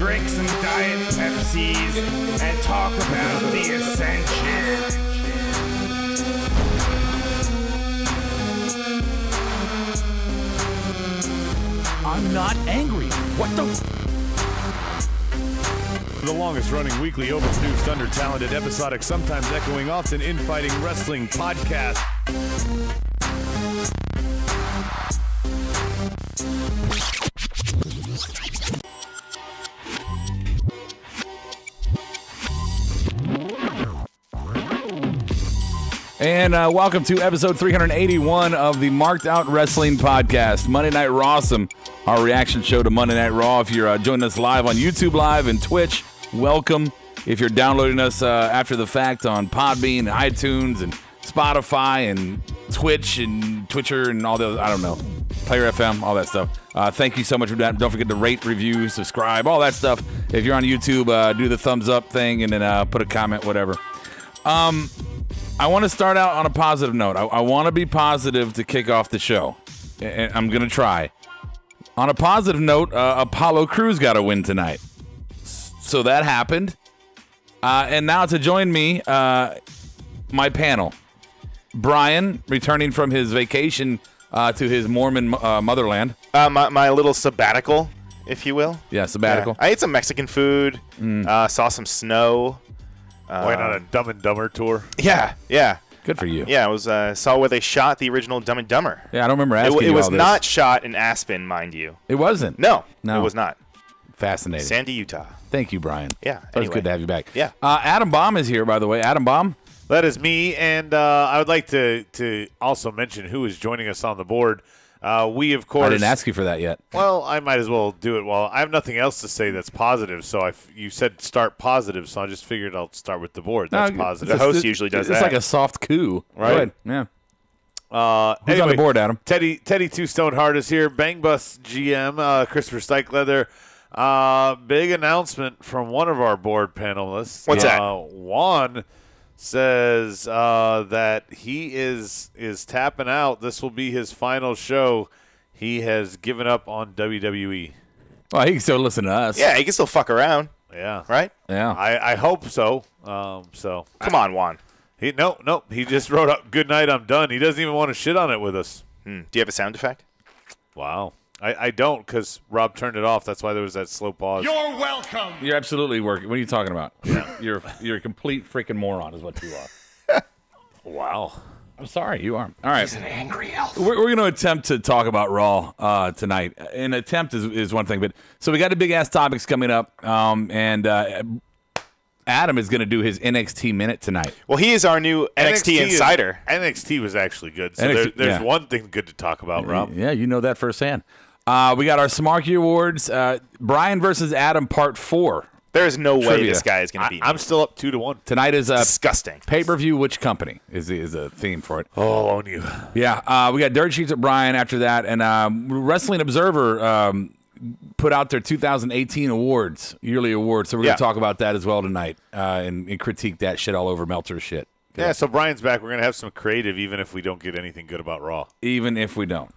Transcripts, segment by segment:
drink some Diet Pepsis, and talk about the Ascension. I'm not angry. What the? The longest-running weekly overproduced, under-talented, episodic, sometimes echoing, often infighting wrestling podcast. And welcome to episode 381 of the Marked Out Wrestling Podcast, Monday Night Rawsome, our reaction show to Monday Night Raw. If you're joining us live on YouTube Live and Twitch, welcome. If you're downloading us after the fact on Podbean and iTunes and Spotify and Twitch and Twitcher and all those, I don't know, Player FM, all that stuff. Thank you so much for that. Don't forget to rate, review, subscribe, all that stuff. If you're on YouTube, do the thumbs up thing and then put a comment, whatever. I want to start out on a positive note. I want to be positive to kick off the show. And I'm going to try. On a positive note, Apollo Crews got a win tonight. So that happened. And now to join me, my panel. Brian, returning from his vacation to his Mormon motherland. My little sabbatical, if you will. Yeah, sabbatical. Yeah. I ate some Mexican food, saw some snow. Went on a Dumb and Dumber tour. Yeah. Good for you. Yeah, I was saw where they shot the original Dumb and Dumber. Yeah, I don't remember asking you It was all this. not shot in Aspen, mind you. It wasn't? No, it was not. Fascinating. Sandy, Utah. Thank you, Brian. Yeah, It's always good to have you back. Yeah. Adam Baum is here, by the way. Adam Baum. That is me, and I would like to also mention who is joining us on the board. We, of course... I didn't ask you for that yet. Well, I might as well do it. Well, I have nothing else to say that's positive, so you said start positive, so I just figured I'll start with the board. That's positive. The host usually does that. It's like a soft coup. Right. Go ahead. Yeah. Who's Anyway, on the board, Adam? Teddy Two Stoneheart is here. Bang Bus GM, Christopher Stykeleather. Big announcement from one of our board panelists. What's that? Juan says that he is tapping out. This will be his final show. He has given up on WWE. Well, he can still listen to us. Yeah, he can still fuck around. Yeah. Right? Yeah. I hope so. Come on, Juan. Nope. He just wrote up, "Good night, I'm done." He doesn't even want to shit on it with us. Do you have a sound effect? Wow. I don't, because Rob turned it off. That's why there was that slow pause. You're welcome. You're absolutely working. What are you talking about? You're a complete freaking moron is what you are. Wow. I'm sorry, you are. All right. He's an angry elf. We're going to attempt to talk about Raw tonight. An attempt is one thing, but so we got the big ass topics coming up, and Adam is going to do his NXT minute tonight. Well, he is our new NXT insider. NXT was actually good. So there's one thing good to talk about, Rob. Yeah, you know that firsthand. We got our Smarky Awards. Brian versus Adam Part 4. There is no way Trivia. this guy is going to beat me. I'm still up 2-1. Tonight is disgusting. Pay-per-view. Which company is a theme for it? Oh, I'll own you. Yeah, we got Dirt Sheets at Brian after that, and Wrestling Observer put out their 2018 awards, yearly awards. So we're going to talk about that as well tonight and critique that shit all over Meltzer's shit. Yeah, so Brian's back. We're going to have some creative, even if we don't get anything good about Raw. Even if we don't.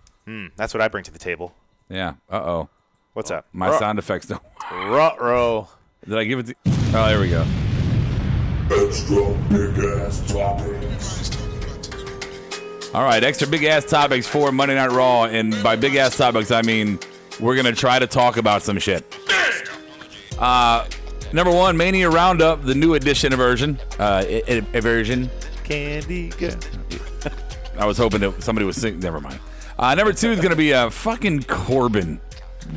That's what I bring to the table. Yeah. Uh-oh. What's up? My sound effects don't. Ruh-roh. Did I give it to... Oh, there we go. Extra big ass topics. All right, extra big ass topics for Monday Night Raw, and by big ass topics I mean we're gonna try to talk about some shit. Number one, Mania Roundup, the new edition version. Candy girl. I was hoping that somebody was singing. Never mind. Number two is gonna be fucking Corbin.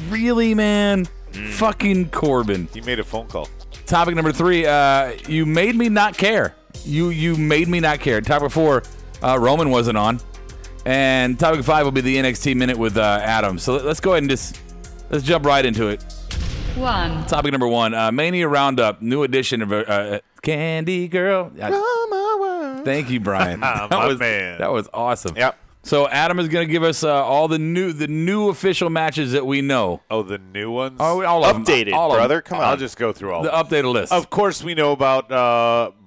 Really, man? Fucking Corbin. He made a phone call. Topic number three, you made me not care. You made me not care. Topic four, Roman wasn't on. And topic five will be the NXT minute with Adam. So let's go ahead and let's jump right into it. Topic number one, Mania Roundup, new edition of Candy Girl. Thank you, Brian. Man. That was awesome. Yep. So Adam is going to give us all the new official matches that we know. Oh, the new ones? Oh, all of them. Updated, All of them. brother. Come on. I'll just go through all The of them. updated list. Of course, we know about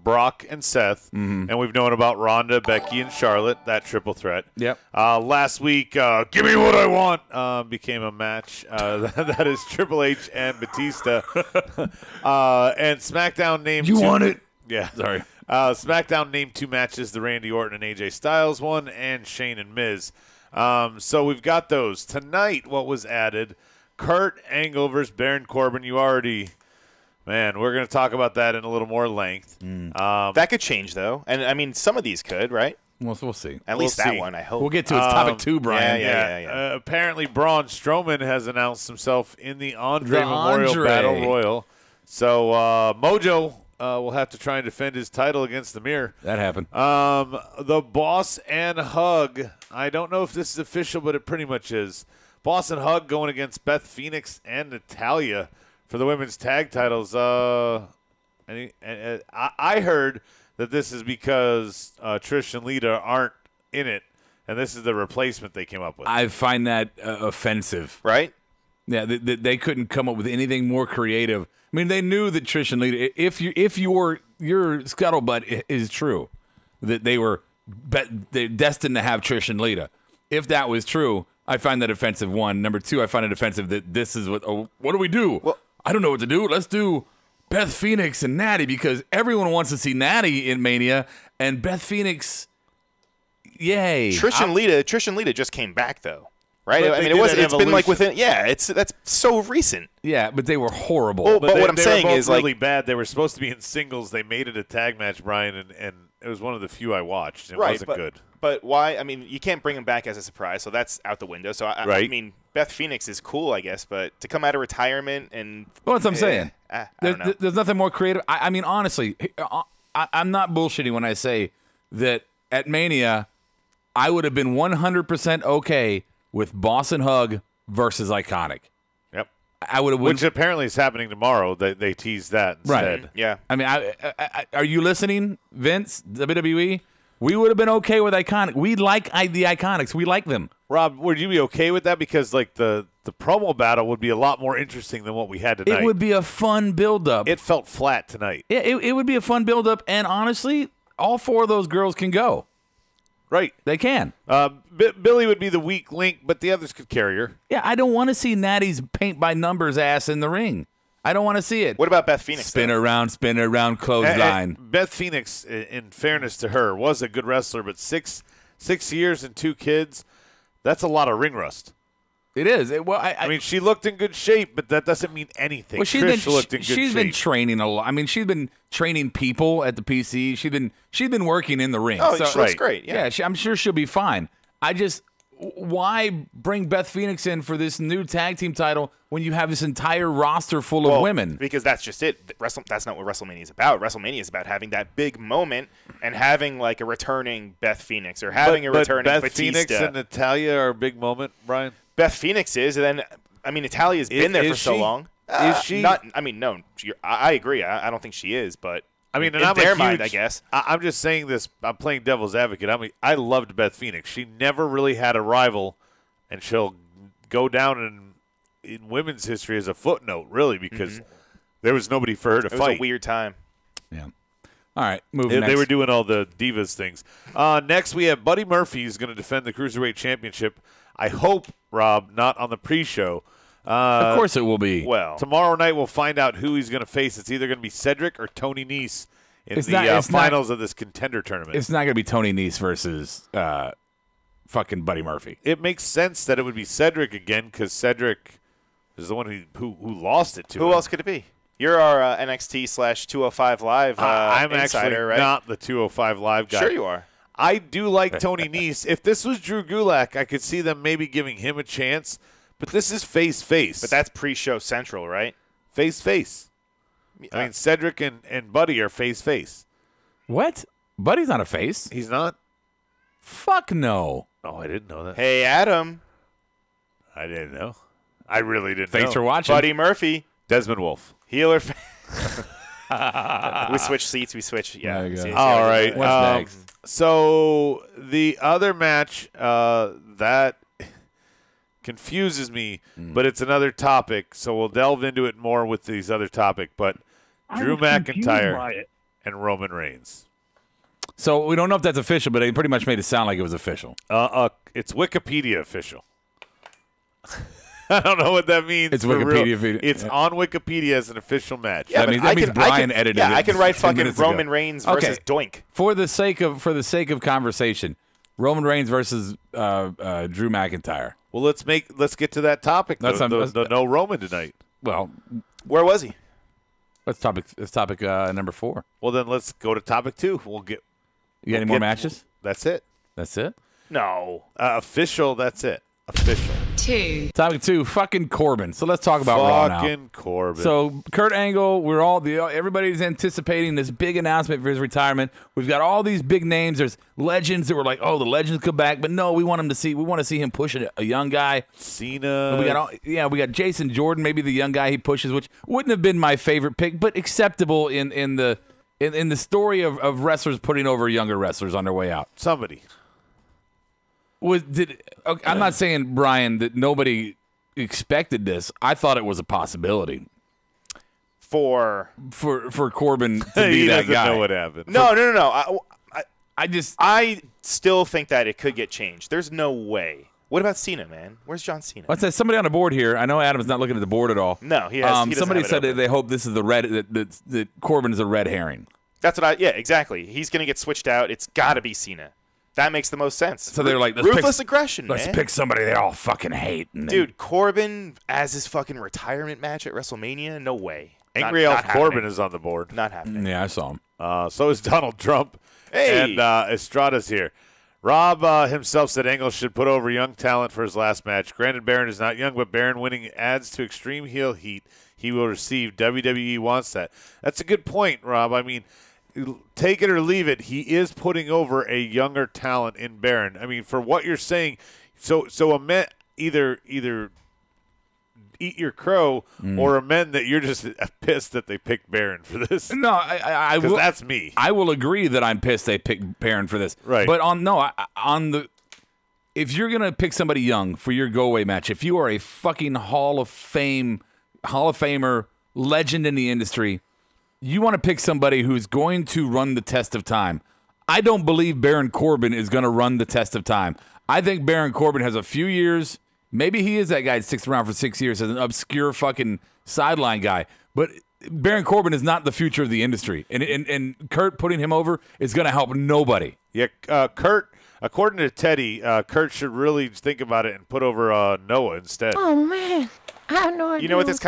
Brock and Seth, and we've known about Ronda, Becky, and Charlotte, that triple threat. Yep. Last week, Give Me What I Want became a match. That is Triple H and Bautista. And SmackDown named You want it? Yeah. Sorry. SmackDown named 2 matches, the Randy Orton and AJ Styles one, and Shane and Miz. So we've got those. Tonight, what was added, Kurt Angle versus Baron Corbin. Man, we're going to talk about that in a little more length. That could change, though. And, I mean, some of these could, right? We'll see. At least that see. one, I hope. We'll get to its topic 2, Brian. Yeah. Apparently, Braun Strowman has announced himself in the Andre Memorial Andre. Battle Royal. So Mojo will have to try and defend his title against the Mirror. That happened. The Boss and Hug. I don't know if this is official, but it pretty much is. Boss and Hug going against Beth Phoenix and Natalya for the women's tag titles. I heard that this is because Trish and Lita aren't in it, and this is the replacement they came up with. I find that offensive. Right? Yeah, they couldn't come up with anything more creative. I mean, they knew that Trish and Lita, if your scuttlebutt is true, that they're destined to have Trish and Lita. If that was true, I find that offensive. 1. Number 2, I find it offensive that this is what do we do? Well, I don't know what to do. Let's do Beth Phoenix and Natty because everyone wants to see Natty in Mania, and Beth Phoenix, yay. Trish and Lita just came back, though. Right? But I they mean, did it's an been like evolution. that's so recent. Yeah, but they were horrible. Well, but they, what I'm they saying were both is, really bad. They were supposed to be in singles. They made it a tag match, Brian, and it was one of the few I watched. It wasn't good. But why? I mean, you can't bring him back as a surprise, so that's out the window. So I mean, Beth Phoenix is cool, I guess, but to come out of retirement and Well, that's what I'm saying. I don't know. There's nothing more creative. I mean, honestly, I'm not bullshitting when I say that at Mania, I would have been 100% okay with Boss and Hug versus Iconic. Yep. I would have. Which apparently is happening tomorrow. They teased that instead. Right. Yeah. I mean, I are you listening, Vince, WWE? We would have been okay with Iconic. We like the Iconics. We like them. Rob, would you be okay with that? Because like the promo battle would be a lot more interesting than what we had tonight. It would be a fun build-up. It felt flat tonight. Yeah, it would be a fun build-up, and honestly, all 4 of those girls can go. Right. They can. Billy would be the weak link, but the others could carry her. Yeah, I don't want to see Natty's paint-by-numbers ass in the ring. I don't want to see it. What about Beth Phoenix? Spin around, clothesline. And Beth Phoenix, in fairness to her, was a good wrestler, but six years and 2 kids, that's a lot of ring rust. It is. I mean, she looked in good shape, but that doesn't mean anything. Well, Trish looked in good shape. She's been training a lot. I mean, she's been training people at the PC. She's been working in the ring. Oh, she looks great. Yeah, I'm sure she'll be fine. Why bring Beth Phoenix in for this new tag team title when you have this entire roster full of women? Because that's just it. That's not what WrestleMania is about. WrestleMania is about having that big moment and having like a returning Beth Phoenix or having a returning Beth Bautista. Phoenix and Natalya are a big moment, Brian. Beth Phoenix is, and then I mean Natalya's been there for so long. Is she? Not. I mean, no. I agree. I don't think she is, but I mean, in I'm their a mind, huge, I guess. I'm just saying this. I'm playing devil's advocate. I mean, I loved Beth Phoenix. She never really had a rival, and she'll go down in women's history as a footnote, really, because there was nobody for her to fight. It was a weird time. Yeah. All right, moving next. They were doing all the divas things. Next, we have Buddy Murphy who's going to defend the Cruiserweight Championship. I hope, Rob, not on the pre-show. Of course it will be. Well, tomorrow night we'll find out who he's going to face. It's either going to be Cedric or Tony Nese in finals of this contender tournament. It's not going to be Tony Nese versus fucking Buddy Murphy. It makes sense that it would be Cedric again because Cedric is the one who lost it to him. Who else could it be? You're our NXT/205 Live I'm insider, actually right? not the 205 Live guy. Sure you are. I do like Tony Nese. If this was Drew Gulak, I could see them maybe giving him a chance. But this is face-face. But that's pre-show central, right? Face-face. I mean, Cedric and Buddy are face-face. What? Buddy's not a face. He's not? Fuck no. Oh, I didn't know that. Hey, Adam. I didn't know. I really didn't know. Thanks for watching. Buddy Murphy. Desmond Wolfe. Healer. We switch seats. We switch. Yeah. There you go. See All how we right. do it? What's next? So the other match that confuses me, but it's another topic. So we'll delve into it more with these other topic. But Drew McIntyre and Roman Reigns. So we don't know if that's official, but they pretty much made it sound like it was official. It's Wikipedia official. I don't know what that means. It's for Wikipedia. real. It's on Wikipedia as an official match. Yeah, That but means Brian edited it. Yeah, I can write 10 fucking minutes ago. Roman Reigns versus Doink. For the sake of conversation, Roman Reigns versus Drew McIntyre. Well, let's get to that topic. That's The no Roman tonight. Well, Where was he? that's topic number 4. Well, then let's go to topic 2. You got any more matches? That's it. That's it. No. Official. That's it. Official. 2. Topic 2, fucking Corbin. So let's talk about Raw now. Fucking Corbin. So Kurt Angle, everybody's anticipating this big announcement for his retirement. We've got all these big names. There's legends that were like, "Oh, the legends come back," but no, we want to see him push a young guy. Cena. We got Jason Jordan, maybe the young guy he pushes, which wouldn't have been my favorite pick, but acceptable in the story of wrestlers putting over younger wrestlers on their way out. Somebody. I'm not saying, Brian, that nobody expected this. I thought it was a possibility For for Corbin to be He that doesn't guy. know what happened. no. I still think that it could get changed. There's no way. What about Cena, man? Where's John Cena? Let's say somebody on the board here. I know Adam's not looking at the board at all. No, he doesn't somebody have it said that open. they hope this is that Corbin is a red herring. That's what yeah, exactly. He's going to get switched out. It's got to be Cena. That makes the most sense. So they're like, ruthless aggression, Let's man. pick somebody they all fucking hate. And then- Dude, Corbin as his fucking retirement match at WrestleMania? No way. Angry Not Elf Corbin happening. is on the board. Not happening. Yeah, I saw him. So is Donald Trump. Hey. And Estrada's here. Rob himself said Angle should put over young talent for his last match. Granted, Baron is not young, but Baron winning adds to extreme heel heat he will receive. WWE wants that. That's a good point, Rob. I mean, take it or leave it. He is putting over a younger talent in Baron. I mean, for what you're saying, so either eat your crow or amend that you're just pissed that they picked Baron for this. No, I will. That's me. I will agree that I'm pissed they picked Baron for this. Right. But if you're gonna pick somebody young for your go away match, if you are a fucking Hall of Famer, legend in the industry, you want to pick somebody who's going to run the test of time. I don't believe Baron Corbin is going to run the test of time. I think Baron Corbin has a few years. Maybe he is that guy that sticks around for 6 years as an obscure fucking sideline guy. But Baron Corbin is not the future of the industry. And Kurt putting him over is going to help nobody. Yeah, Kurt, according to Teddy, Kurt should really think about it and put over Noah instead. Oh, man. I have no idea. You know what this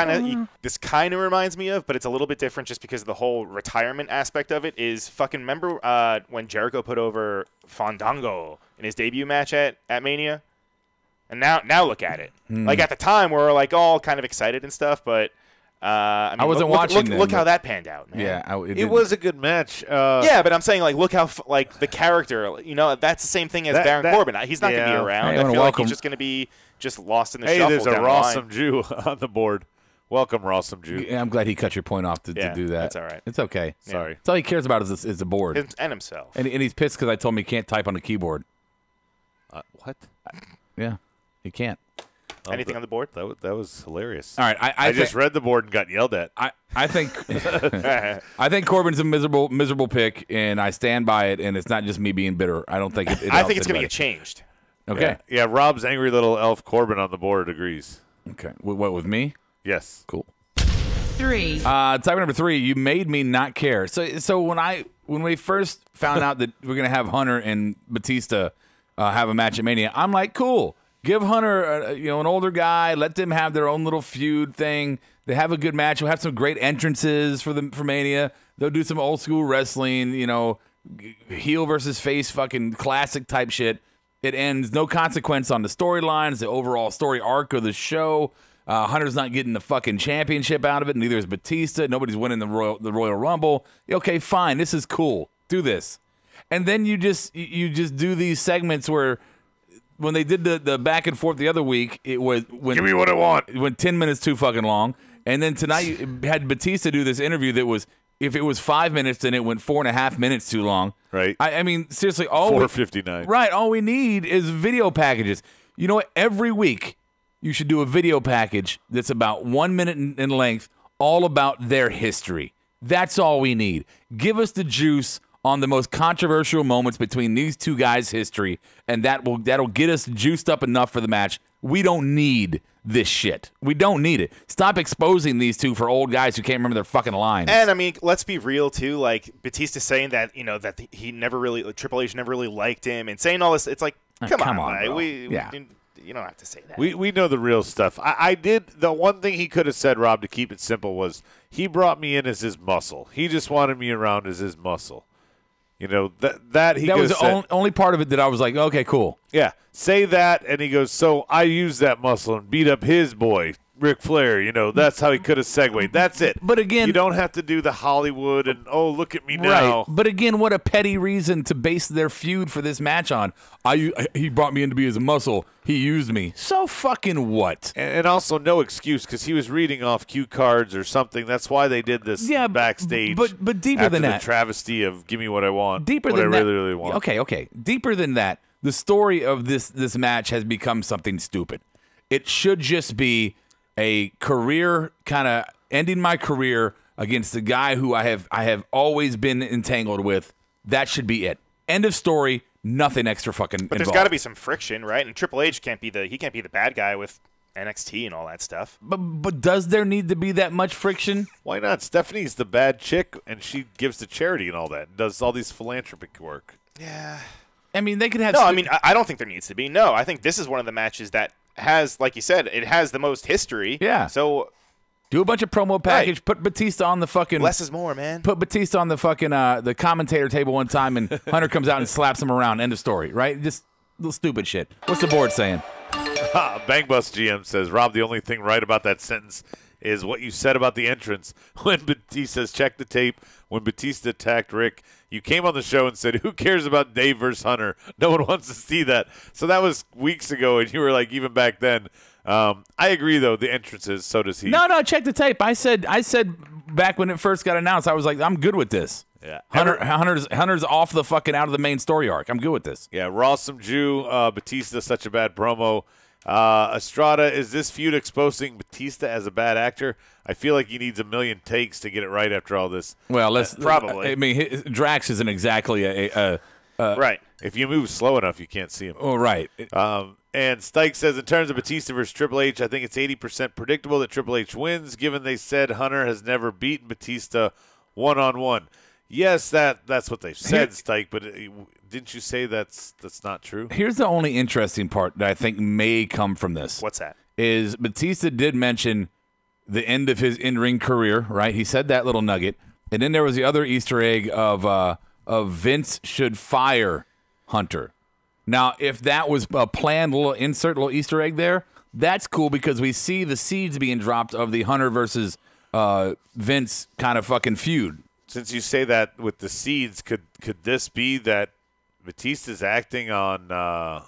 kind of reminds me of, but it's a little bit different just because of the whole retirement aspect of it is fucking remember when Jericho put over Fandango in his debut match at Mania? And now look at it. Like at the time we were like all kind of excited and stuff, but I mean, wasn't watching then, Look how but- that panned out, man. Yeah, It was a good match. Yeah, but I'm saying like look how like the character, that's the same thing as Baron Corbin. He's not going to be around. Hey, I I wanna feel like welcome- he's just going to be just lost in the Hey, shuffle. there's a down the line. Rawsome Jew on the board. Welcome, Rawsome Jew. Yeah, I'm glad he cut your point off to Yeah, do that. that's all right. It's okay. Sorry. That's all he cares about is the board. And himself. And he's pissed because I told him he can't type on the keyboard. What? Yeah, he can't. Anything on the board? That was hilarious. All right, I just read the board and got yelled at. I think I think Corbin's a miserable pick, and I stand by it. And it's not just me being bitter. I don't think it I think helps it's going to anybody. get changed. Okay. Yeah, Rob's angry little elf Corbin on the board agrees. Okay. What with me? Yes. Cool. 3. Topic number 3. You made me not care. So when we first found out that we're gonna have Hunter and Bautista have a match at Mania, I'm like, cool. Give Hunter an older guy. Let them have their own little feud thing. They have a good match. We'll have some great entrances for Mania. They'll do some old school wrestling. Heel versus face, fucking classic type shit. It ends no consequence on the storylines, the overall story arc of the show. Hunter's not getting the fucking championship out of it, neither is Bautista. Nobody's winning the Royal Rumble. Okay, fine. This is cool. Do this. And then you just do these segments where when they did the back and forth the other week, it was Give me what I want. It went 10 minutes too fucking long. And then tonight you had Bautista do this interview that was if it was 5 minutes, then it went 4.5 minutes too long. Right. I mean, seriously, 4:59. Right. All we need is video packages. You know what? Every week, you should do a video package that's about 1 minute in length, all about their history. That's all we need. Give us the juice on the most controversial moments between these two guys' history, and that'll get us juiced up enough for the match. We don't need this shit. We don't need it. Stop exposing these two for old guys who can't remember their fucking lines. And I mean, let's be real too. Like Bautista saying that that he never really Triple H never really liked him, and saying all this. It's like, come on, bro. You don't have to say that. We know the real stuff. I did. The one thing he could have said, Rob, to keep it simple was he brought me in as his muscle. He just wanted me around as his muscle. You know, that was the only part of it that I was like, okay, cool. Yeah, say that, and he goes, so I used that muscle and beat up his boy, Ric Flair. You know, that's how he could have segued. That's it. But again, you don't have to do the Hollywood and, oh, look at me now. Right. But again, what a petty reason to base their feud for this match on. He brought me in to be his muscle. He used me. So fucking what? And also no excuse because he was reading off cue cards or something. That's why they did this backstage. But deeper after than the that. travesty of give me what I want. Deeper what than I that. really want. Okay. Deeper than that. The story of this match has become something stupid. It should just be a career, kind of ending my career against the guy who I have always been entangled with. That should be it. End of story. Nothing extra fucking But there's involved. got to be some friction, right? And Triple H can't be the bad guy with NXT and all that stuff. But does there need to be that much friction? Why not? Stephanie's the bad chick, and she gives to charity and all that. Does all these philanthropic work. Yeah. I mean, they could have... No, I mean, I don't think there needs to be. No, I think this is one of the matches that has, like you said, it has the most history. Yeah. So... do a bunch of promo package. Right. Put Bautista on the fucking... less is more, man. Put Bautista on the fucking the commentator table one time, and Hunter comes out and slaps him around. End of story, right? Just little stupid shit. What's the board saying? Bang Bus GM says, Rob, the only thing right about that sentence is what you said about the entrance. When Batista says, check the tape, when Batista attacked Rick, you came on the show and said, who cares about Dave versus Hunter? No one wants to see that. So that was weeks ago, and you were like, even back then. I agree, though, the entrances, so does he. No, check the tape. I said back when it first got announced, I was like, I'm good with this. Yeah. Hunter's off the fucking out of the main story arc. I'm good with this. Yeah, Rawsome Jew, Batista, such a bad promo. Estrada, is this feud exposing Batista as a bad actor? I feel like he needs a million takes to get it right after all this. Well, let's probably. I mean, Drax isn't exactly a right. If you move slow enough, you can't see him. Oh, right. And Stike says, in terms of Batista versus Triple H, I think it's 80% predictable that Triple H wins, given they said Hunter has never beaten Batista one-on-one. Yes, that's what they've said, Stike, but didn't you say that's not true? Here's the only interesting part that I think may come from this. What's that? Is Batista did mention the end of his in-ring career, right? He said that little nugget. And then there was the other Easter egg of Vince should fire Hunter. Now, if that was a planned little Easter egg there, that's cool because we see the seeds being dropped of the Hunter versus Vince kind of fucking feud. Since you say that with the seeds, could this be that Batista's acting on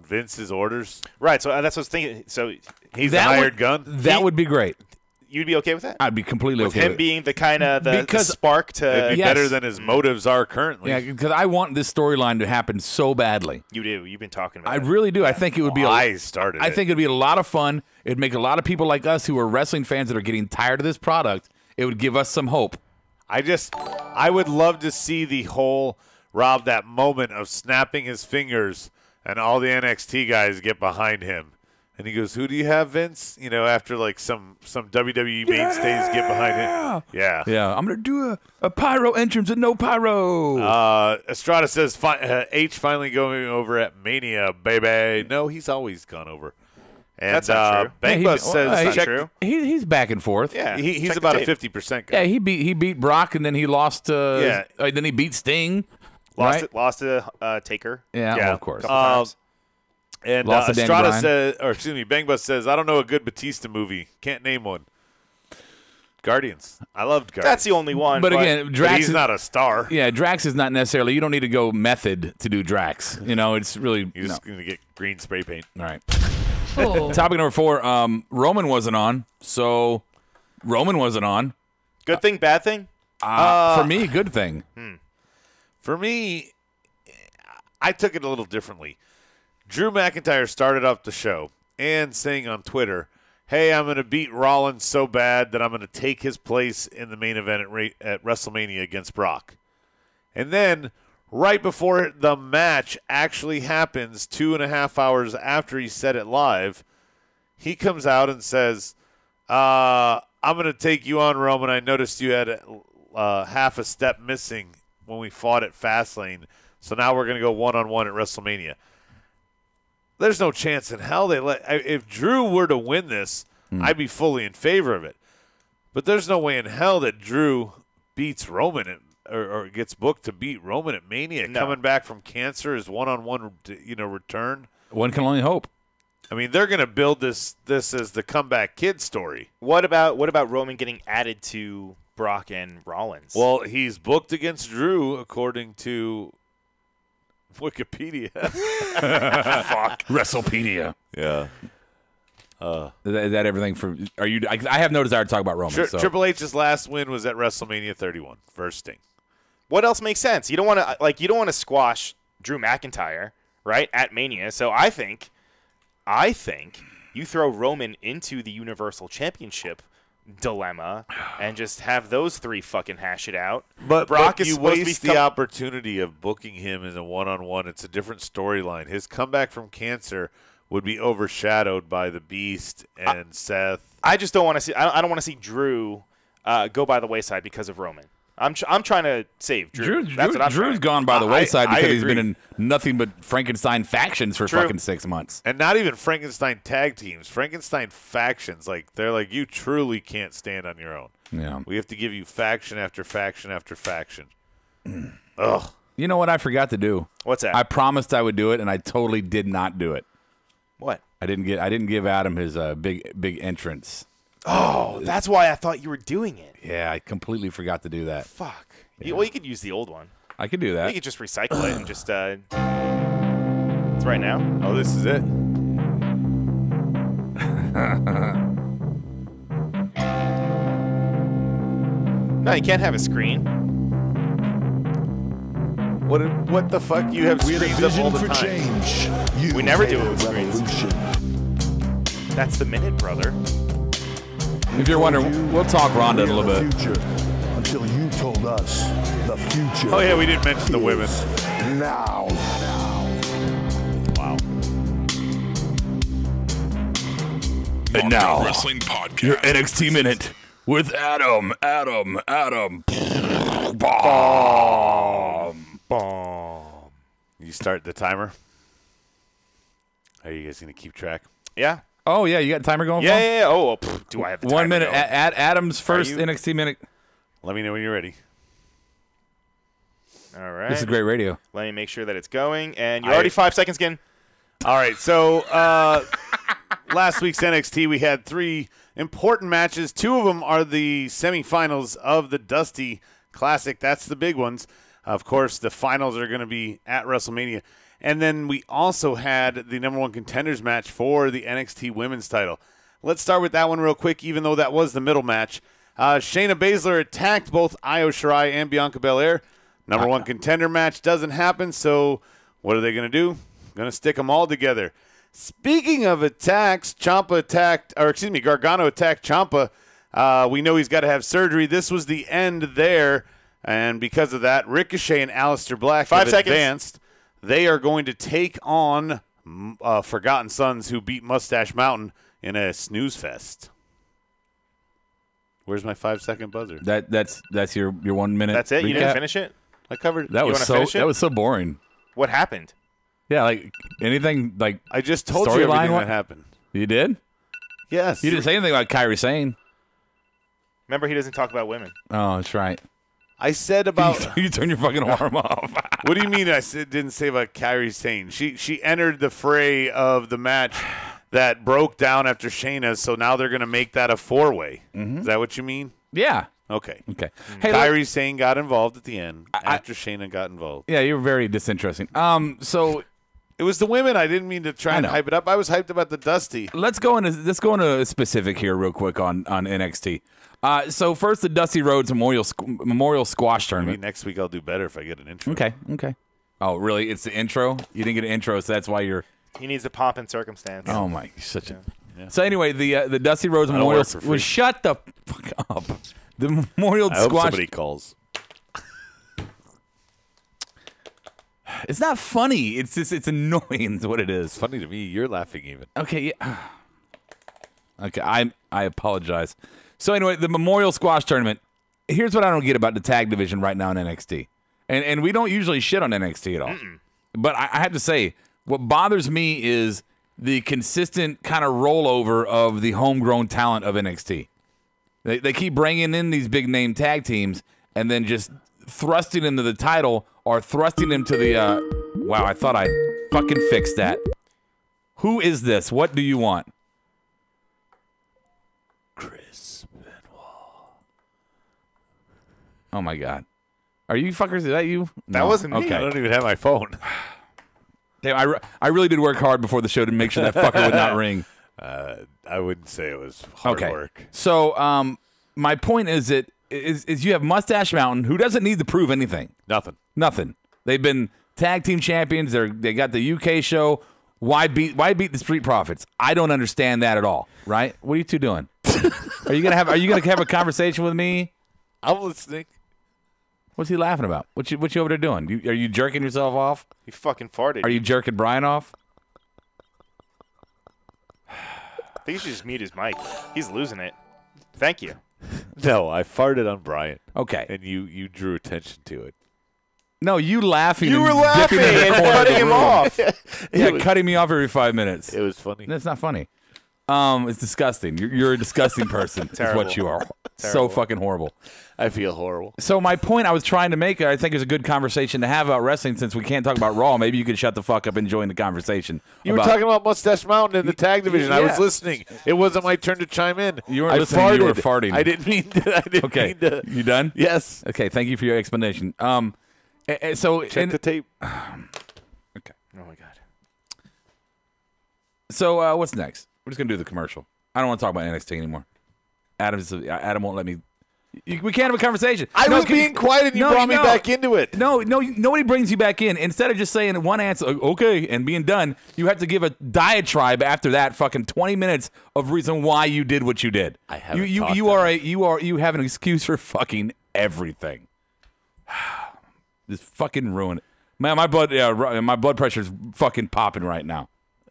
Vince's orders? Right, so that's what I was thinking. So he's the hired gun? That would be great. You'd be okay with that? I'd be completely with okay him with being the kind of the spark to... It'd be better than his motives are currently. Yeah, because I want this storyline to happen so badly. You do. You've been talking about it. I really do. I think it would be... I started I think it'd be a lot of fun. It'd make a lot of people like us who are wrestling fans that are getting tired of this product. It would give us some hope. I would love to see the whole, Rob, that moment of snapping his fingers and all the NXT guys get behind him. And he goes, who do you have, Vince? You know, after like some WWE mainstays get behind him. Yeah. Yeah, I'm going to do a pyro entrance and no pyro. Estrada says, H finally going over at Mania, baby. No, he's always gone over. And that's not true. Bang Bus says, check, true. He's back and forth. Yeah, he's about a 50% guy. Yeah, he beat Brock, and then he lost. Then he beat Sting. Lost to Taker. Yeah, well, of course. And Estrada says, or excuse me, Bang Bus says, I don't know a good Bautista movie. Can't name one. Guardians. I loved Guardians. That's the only one. But again, Drax he's not a star. Yeah, Drax is not necessarily. You don't need to go method to do Drax. You know, it's really. You're just going to get green spray paint. All right. Oh. Topic number 4. Roman wasn't on, so Roman wasn't on. Good thing, bad thing? For me, good thing. For me, I took it a little differently. Drew McIntyre started up the show and saying on Twitter, hey, I'm going to beat Rollins so bad that I'm going to take his place in the main event at WrestleMania against Brock. And then right before the match actually happens, 2.5 hours after he said it live, he comes out and says, I'm going to take you on, Roman. I noticed you had half a step missing when we fought at Fastlane, so now we're going to go one-on-one at WrestleMania. There's no chance in hell if Drew were to win this, I'd be fully in favor of it. But there's no way in hell that Drew beats Roman or gets booked to beat Roman at Mania, coming back from cancer, his one-on-one return. One can only hope. I mean, they're going to build this as the comeback kid story. What about Roman getting added to Brock and Rollins? Well, he's booked against Drew, according to Wikipedia. Fuck. WrestlePedia. Yeah. Is that everything for? Are you? I have no desire to talk about Roman. So. Triple H's last win was at WrestleMania 31, versus Sting. What else makes sense? You don't want to squash Drew McIntyre, right, at Mania. So I think you throw Roman into the Universal Championship dilemma and just have those three fucking hash it out. But Brock you is supposed waste to be the opportunity of booking him in a one-on-one. It's a different storyline. His comeback from cancer would be overshadowed by the Beast and Seth. I just don't want to see. I don't want to see Drew go by the wayside because of Roman. I'm trying to save Drew. That's what I'm Drew's trying. gone by the wayside because he's agree. been in nothing but Frankenstein factions for fucking 6 months. And not even Frankenstein tag teams. Frankenstein factions. They're like, you truly can't stand on your own. Yeah. We have to give you faction after faction after faction. Ugh. You know what I forgot to do? What's that? I promised I would do it, and I totally did not do it. What? I didn't give Adam his big entrance. Oh, that's why I thought you were doing it. Yeah, I completely forgot to do that. Fuck. Yeah. Well, you could use the old one. I could do that. You could just recycle it and just. It's right now. Oh, this is it? No, you can't have a screen. What the fuck? You have We had a screens up all vision the for time. change. You We never do made it with a screens. revolution. That's the minute, brother. If you're wondering, we'll talk Ronda in a little The bit. future, until you told us the future. Oh, yeah, we didn't mention the women. is Now. Wow. And now, Wrestling Podcast. your NXT Minute with Adam. Bomb. You start the timer? Are you guys going to keep track? Yeah. Oh, yeah, you got a timer going Yeah, for? yeah, yeah. Oh, do I have the 1 timer minute. going? At Adam's first you- NXT Minute. Let me know when you're ready. All right. This is great radio. Let me make sure that it's going. And you're already 5 seconds in. All right, so last week's NXT, we had 3 important matches. 2 of them are the semifinals of the Dusty Classic. That's the big ones. Of course, the finals are going to be at WrestleMania. And then we also had the number 1 contenders match for the NXT Women's title. Let's start with that one real quick, even though that was the middle match. Shayna Baszler attacked both Io Shirai and Bianca Belair. Number 1 contender match doesn't happen, so what are they going to do? Going to stick them all together. Speaking of attacks, Gargano attacked Ciampa. We know he's got to have surgery. This was the end there, and because of that, Ricochet and Aleister Black 5 have seconds. advanced. They are going to take on Forgotten Sons, who beat Mustache Mountain in a snooze fest. Where's my 5-second buzzer? That's your 1 minute. That's it? You recap? didn't finish it? I covered. That was wanna so. finish it? That was so boring. What happened? Yeah, like anything like I just told you everything storyline. that happened. You did? Yes. You didn't say anything about Kairi Sane. Remember, he doesn't talk about women. Oh, that's right. I said about. You turn your fucking arm off. What do you mean? Didn't say about Kairi Sane? She entered the fray of the match that broke down after Shayna, so now they're going to make that a 4-way. Is that what you mean? Yeah. Okay. Okay. Hey, Kairi Sane got involved at the end after Shayna got involved. yeah, you were very disinteresting. So It was the women. I didn't mean to try and know. hype it up. I was hyped about the Dusty. let's go into a specific here real quick on NXT. So first, the Dusty Rhodes Memorial Squash Maybe Tournament. next week I'll do better if I get an intro. Okay. Oh, really? It's the intro? You didn't get an intro, so that's why you're... He needs the pomp and circumstance. Oh, my. Such a... So anyway, the Dusty Rhodes don't Memorial... work for free. Shut the fuck up. The Memorial I hope Squash... somebody calls. It's not funny. It's just, it's annoying is what it is. It's funny to me. You're laughing even. Okay, yeah. Okay, I apologize. So anyway, the Memorial Squash Tournament. Here's what I don't get about the tag division right now in NXT. And we don't usually shit on NXT at all. But I have to say, what bothers me is the consistent kind of rollover of the homegrown talent of NXT. They keep bringing in these big name tag teams and then just thrusting into the title or thrusting them to the wow, I thought I fucking fixed that. Who is this? What do you want? Chris Benoit. Oh my god. Are you fuckers? Is that you? That wasn't me. Okay. I don't even have my phone. Damn, I really did work hard before the show to make sure that fucker would not ring. I wouldn't say it was hard work. So my point is that is you have Mustache Mountain, who doesn't need to prove anything. Nothing. They've been tag team champions. They got the UK show. Why beat the Street Profits? I don't understand that at all. Right? What are you two doing? Are you gonna have a conversation with me? I'm listening. What's he laughing about? What you over there doing? Are you jerking yourself off? He fucking farted. Are you jerking Brian off? I think you should just mute his mic. He's losing it. Thank you. No, I farted on Brian. Okay. And you drew attention to it. No, you laughing. You and were laughing dipping in the and corner of the cutting him room. off. Yeah, cutting me off every 5 minutes. It was funny. That's not funny. It's disgusting. You're a disgusting person. Is Terrible. what you are. So Terrible. fucking horrible. I feel horrible. So my point I was trying to make, I think, is a good conversation to have about wrestling since we can't talk about Raw. Maybe you could shut the fuck up and join the conversation. You were talking about Mustache Mountain in the tag division. I Yeah. was listening. It wasn't my turn to chime in. You weren't I listening, farted. you were farting. I didn't mean to. I didn't Okay, mean to. you done? Yes. Okay, thank you for your explanation. So Check the tape. okay. Oh my god. So what's next? We're just gonna do the commercial. I don't want to talk about NXT anymore. Adam won't let me. We can't have a conversation. I was being quiet and you brought me back into it. No, nobody brings you back in. Instead of just saying one answer, okay, and being done, you have to give a diatribe after that. Fucking 20 minutes of reason why you did what you did. I haven't You talked you have an excuse for fucking everything. Just fucking ruin it. Man, my blood pressure's fucking popping right now.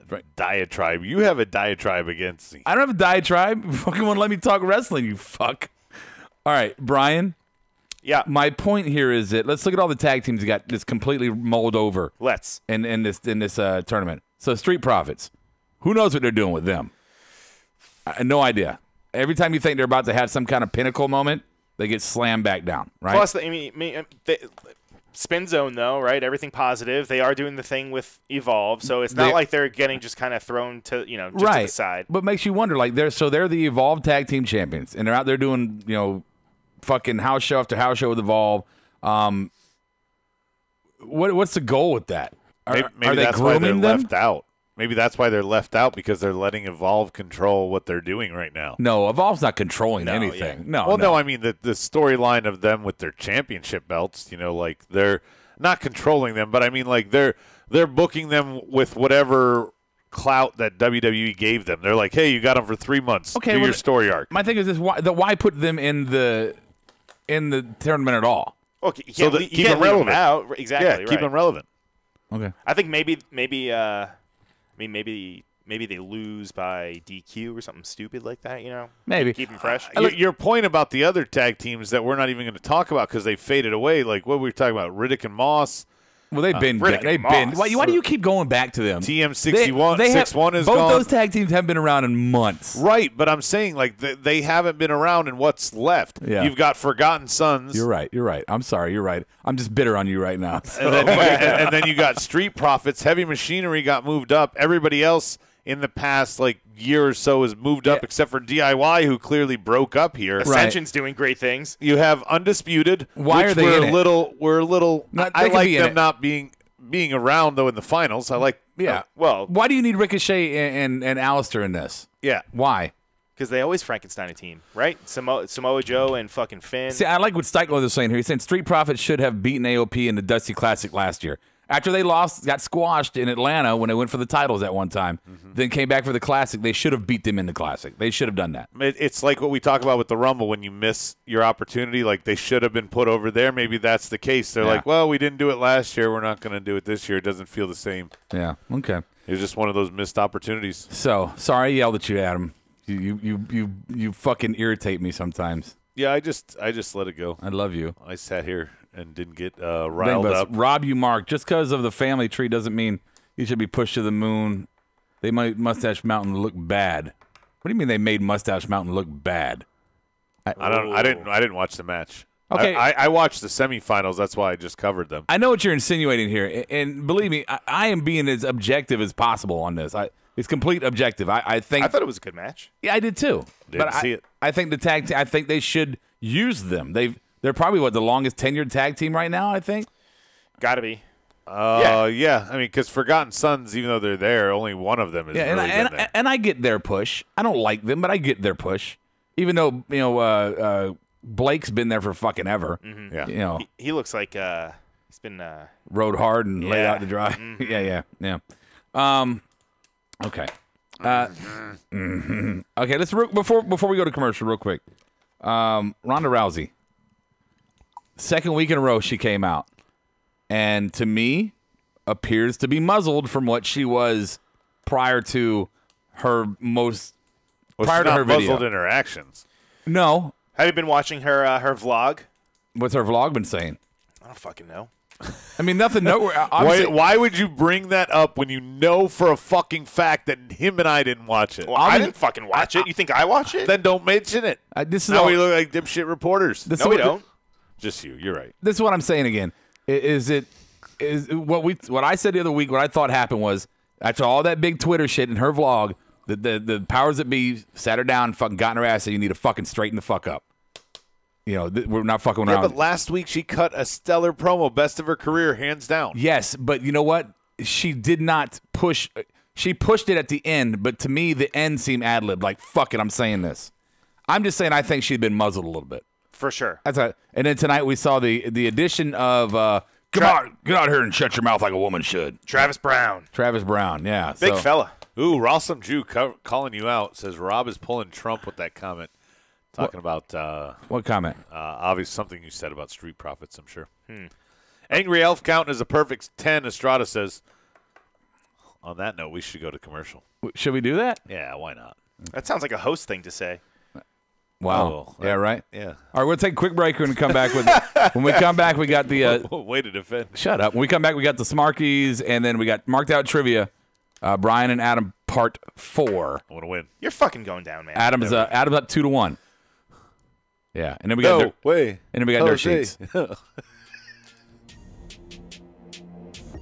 Right. Diatribe. You have a diatribe against me. I don't have a diatribe. You fucking won't let me talk wrestling, you fuck. All right, Brian. Yeah. My point here is that let's look at all the tag teams that got this completely mulled over. Let's. In this tournament. So Street Profits. Who knows what they're doing with them? No idea. Every time you think they're about to have some kind of pinnacle moment, they get slammed back down, right? Plus, spin zone, though, right? Everything positive. They are doing the thing with Evolve, so it's not like they're getting just kind of thrown to, just to the side. But makes you wonder, like, they're the Evolve Tag Team Champions, and they're out there doing, fucking house show after house show with Evolve. What's the goal with that? Maybe are they that's why they're grooming them? left out. Maybe that's why they're left out, because they're letting Evolve control what they're doing right now. No, Evolve's not controlling anything. Yeah. No, I mean the storyline of them with their championship belts, like they're not controlling them, but I mean like they're booking them with whatever clout that WWE gave them. They're like, hey, you got them for 3 months. Okay, do well, your story arc. My thing is this: why put them in the tournament at all? Well, you So can't, keep you can't them leave relevant. out. Exactly. Yeah, right. keep them relevant. Okay. I think maybe they lose by DQ or something stupid like that. Maybe. Keep them fresh. Your point about the other tag teams that we're not even going to talk about because they faded away, like what were we talking about? Riddick and Moss. Well, they've been. Moss. Why do you keep going back to them? TM61, They have- 6-1 is both gone. those tag teams haven't been around in months. Right, but I'm saying like they haven't been around in what's left. Yeah. You've got Forgotten Sons. You're right. I'm sorry. You're right. I'm just bitter on you right now. And then you got Street Profits. Heavy Machinery got moved up. Everybody else in the past year or so has moved up, except for DIY, who clearly broke up here. Ascension's doing great things. You have Undisputed. Why which are they we're in a it? little? We're a little. They I could like be in them it. not being around though in the finals. I like. Yeah. Well, Why do you need Ricochet and Alistair in this? Yeah. Why? Because they always Frankenstein a team, right? Samoa Joe and fucking Finn. See, I like what Steichler was saying here. He's saying Street Profits should have beaten AOP in the Dusty Classic last year. After they lost, got squashed in Atlanta when they went for the titles at one time, then came back for the Classic, they should have beat them in the Classic. They should have done that. It's like what we talk about with the Rumble when you miss your opportunity. Like, they should have been put over there. Maybe that's the case. They're like, well, we didn't do it last year. We're not going to do it this year. It doesn't feel the same. Yeah, okay. It was just one of those missed opportunities. So, sorry I yelled at you, Adam. You fucking irritate me sometimes. Yeah, I just let it go. I love you. I sat here and didn't get riled up. Rob, you Mark. Just because of the family tree doesn't mean you should be pushed to the moon. They made Mustache Mountain look bad. What do you mean they made Mustache Mountain look bad? I didn't watch the match. Okay. I watched the semifinals. That's why I just covered them. I know what you're insinuating here, and believe me, I am being as objective as possible on this. It's complete objective. I think. I thought it was a good match. Yeah, I did too. Didn't see it. I think the tag. I think they should use them. They're probably the longest tenured tag team right now. I think. Got to be. Yeah. I mean, because Forgotten Sons, even though they're there, only one of them is really been there. And I get their push. I don't like them, but I get their push. Even though Blake's been there for fucking ever. Mm-hmm. Yeah. You know, he looks like he's been rode hard and laid out to dry. Mm-hmm. Yeah. Okay. Okay. Let's before we go to commercial, real quick. Ronda Rousey. Second week in a row, she came out, and to me, appears to be muzzled from what she was prior to her prior to her video. Muzzled in her actions. No. Have you been watching her vlog? What's her vlog been saying? I don't fucking know. I mean, nothing. Why would you bring that up when you know for a fucking fact that him and I didn't watch it? Well, I didn't fucking watch it. You think I watch it? Then don't mention it. This is now all, we look like dipshit reporters. No, we don't. Just you. You're right. This is what I'm saying again. Is what I said the other week? What I thought happened was after all that big Twitter shit in her vlog, the powers that be sat her down, and fucking got in her ass, and said, you need to fucking straighten the fuck up. You know, we're not fucking around. Yeah, but last week she cut a stellar promo, best of her career, hands down. Yes, but you know what? She did not push. She pushed it at the end, but to me, the end seemed ad-lib. Like, fuck it, I'm saying this. I'm just saying I think she'd been muzzled a little bit. For sure. And then tonight we saw the addition of get out here and shut your mouth like a woman should. Travis Brown, yeah. Big fella. Ooh, Rossum Jew calling you out. Says Rob is pulling Trump with that comment. Talking about what comment? Obviously something you said about Street Profits, I'm sure. Angry Elf count is a perfect 10, Estrada says. On that note, we should go to commercial. Should we do that? Yeah, why not? That sounds like a host thing to say. Wow. Oh, yeah, right? Yeah. All right, we'll take a quick break and come back with when we come back we got the way to defend. Shut up. When we come back we got the Smarkies and then we got marked out trivia. Brian and Adam part 4. I want to win. You're fucking going down, man. Adam's up 2-1. Yeah, and then we got and then we got dirt sheets.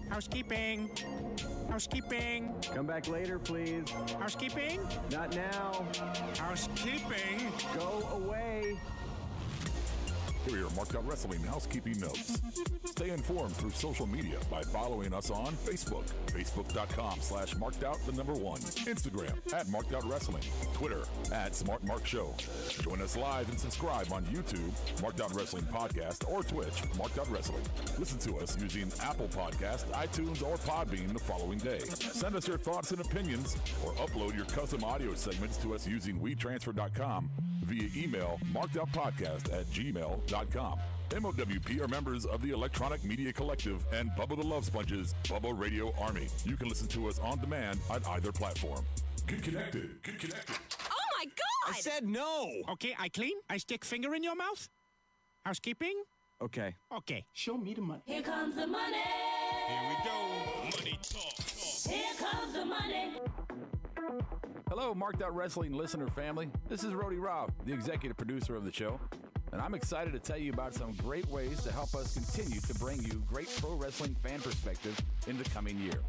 Housekeeping. Come back later, please. Housekeeping. Not now. Housekeeping. Go away. Here are your Marked Out Wrestling housekeeping notes. Stay informed through social media by following us on Facebook, facebook.com/markedout1, Instagram @markedoutwrestling, Twitter @SmartMarkShow. Join us live and subscribe on YouTube, Marked Out Wrestling Podcast, or Twitch, Marked Out Wrestling. Listen to us using Apple Podcast, iTunes, or Podbean the following day. Send us your thoughts and opinions, or upload your custom audio segments to us using WeTransfer.com via email, markedoutpodcast@gmail.com. MOWP are members of the Electronic Media Collective and Bubba the Love Sponges, Bubba Radio Army. You can listen to us on demand on either platform. Get connected. Get connected. Oh my God! I said no. Okay, I clean. I stick finger in your mouth. Housekeeping. Okay. Okay. Show me the money. Here comes the money. Here we go. Money talk. Here comes the money. Hello, Marked Out Wrestling listener family. This is Rody Rob, the executive producer of the show, and I'm excited to tell you about some great ways to help us continue to bring you great pro wrestling fan perspective in the coming year.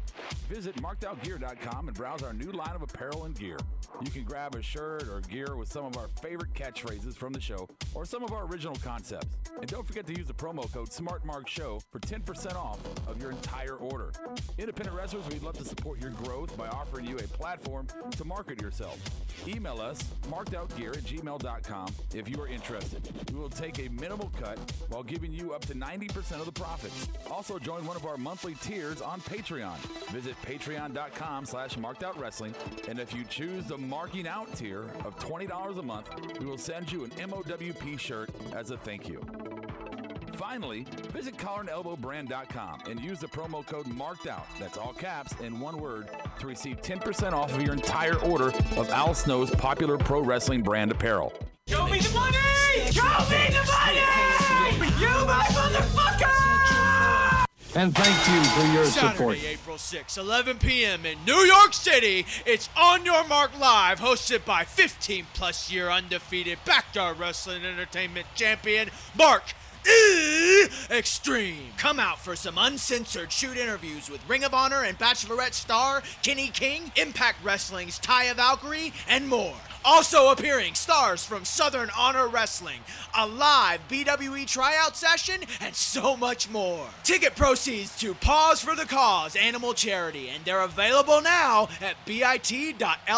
Visit markedoutgear.com and browse our new line of apparel and gear. You can grab a shirt or gear with some of our favorite catchphrases from the show or some of our original concepts. And don't forget to use the promo code SmartMarkShow for 10% off of your entire order. Independent wrestlers, we'd love to support your growth by offering you a platform to market yourself. Email us, markedoutgear@gmail.com, if you are interested. We will take a minimal cut while giving you up to 90% of the profits. Also, join one of our monthly tiers on Patreon. Visit patreon.com/markedoutwrestling, and if you choose the Marking Out tier of $20 a month, we will send you an MOWP shirt as a thank you. Finally, visit collarandelbowbrand.com and use the promo code MARKEDOUT, that's all caps and one word, to receive 10% off of your entire order of Al Snow's popular pro wrestling brand apparel. Show me the money! Show me the money! You my motherfucker! And thank you for your support. Saturday, April 6, 11 p.m. in New York City, it's On Your Mark Live, hosted by 15-plus year undefeated Backyard Wrestling Entertainment champion, Mark Extreme. Come out for some uncensored shoot interviews with Ring of Honor and Bachelorette star Kenny King, Impact Wrestling's Taya Valkyrie, and more. Also appearing, stars from Southern Honor Wrestling, a live BWE tryout session, and so much more. Ticket proceeds to Pause for the Cause Animal Charity, and they're available now at bit.ly/OIMlive.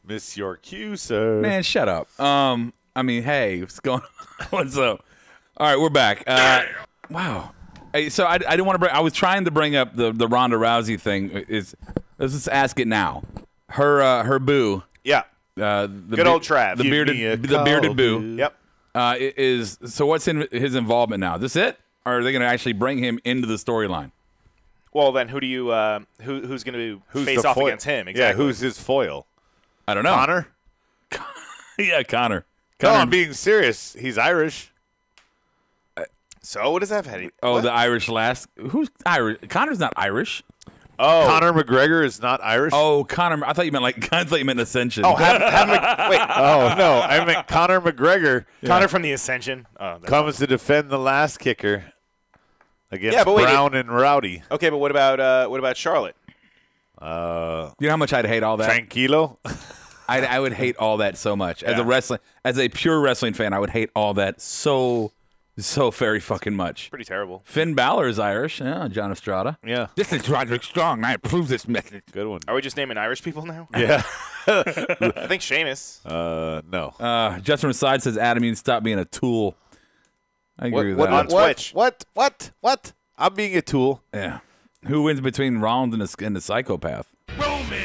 Miss your cue, sir. Man, shut up. I mean, hey, what's going on? What's up? All right, we're back. Wow. Hey, so I didn't want to bring. I was trying to bring up the Ronda Rousey thing. Let's just ask it now. Her boo. Yeah. Good old Trav. The bearded boo. Yep. Is so. What's in his involvement now? Is this it, or are they going to actually bring him into the storyline? Well, then who do you who's going to face off against him? Exactly. Yeah, who's his foil? I don't know. Connor? Yeah, Connor. No, I'm being serious. He's Irish. So what does that have? Oh, the Irish last. Who's Irish? Connor's not Irish. Oh, Conor McGregor is not Irish. Oh, Conor. I thought you meant Ascension. Oh, wait. Oh no, I meant Conor McGregor. Yeah. Connor from the Ascension comes to defend the last kicker against Brown and Rowdy. Okay, but what about Charlotte? You know how much I'd hate all that? Tranquilo. I would hate all that so much. As a pure wrestling fan, I would hate all that so very fucking much. Pretty terrible. Finn Balor is Irish. Yeah, John Estrada. Yeah. This is Roderick Strong, and I approve this message. Good one. Are we just naming Irish people now? Yeah. I think Sheamus. No. Justin Reside says, Adam, you need to stop being a tool. I agree with that. On Twitch. What? I'm being a tool. Yeah. Who wins between Rollins and the psychopath? Roman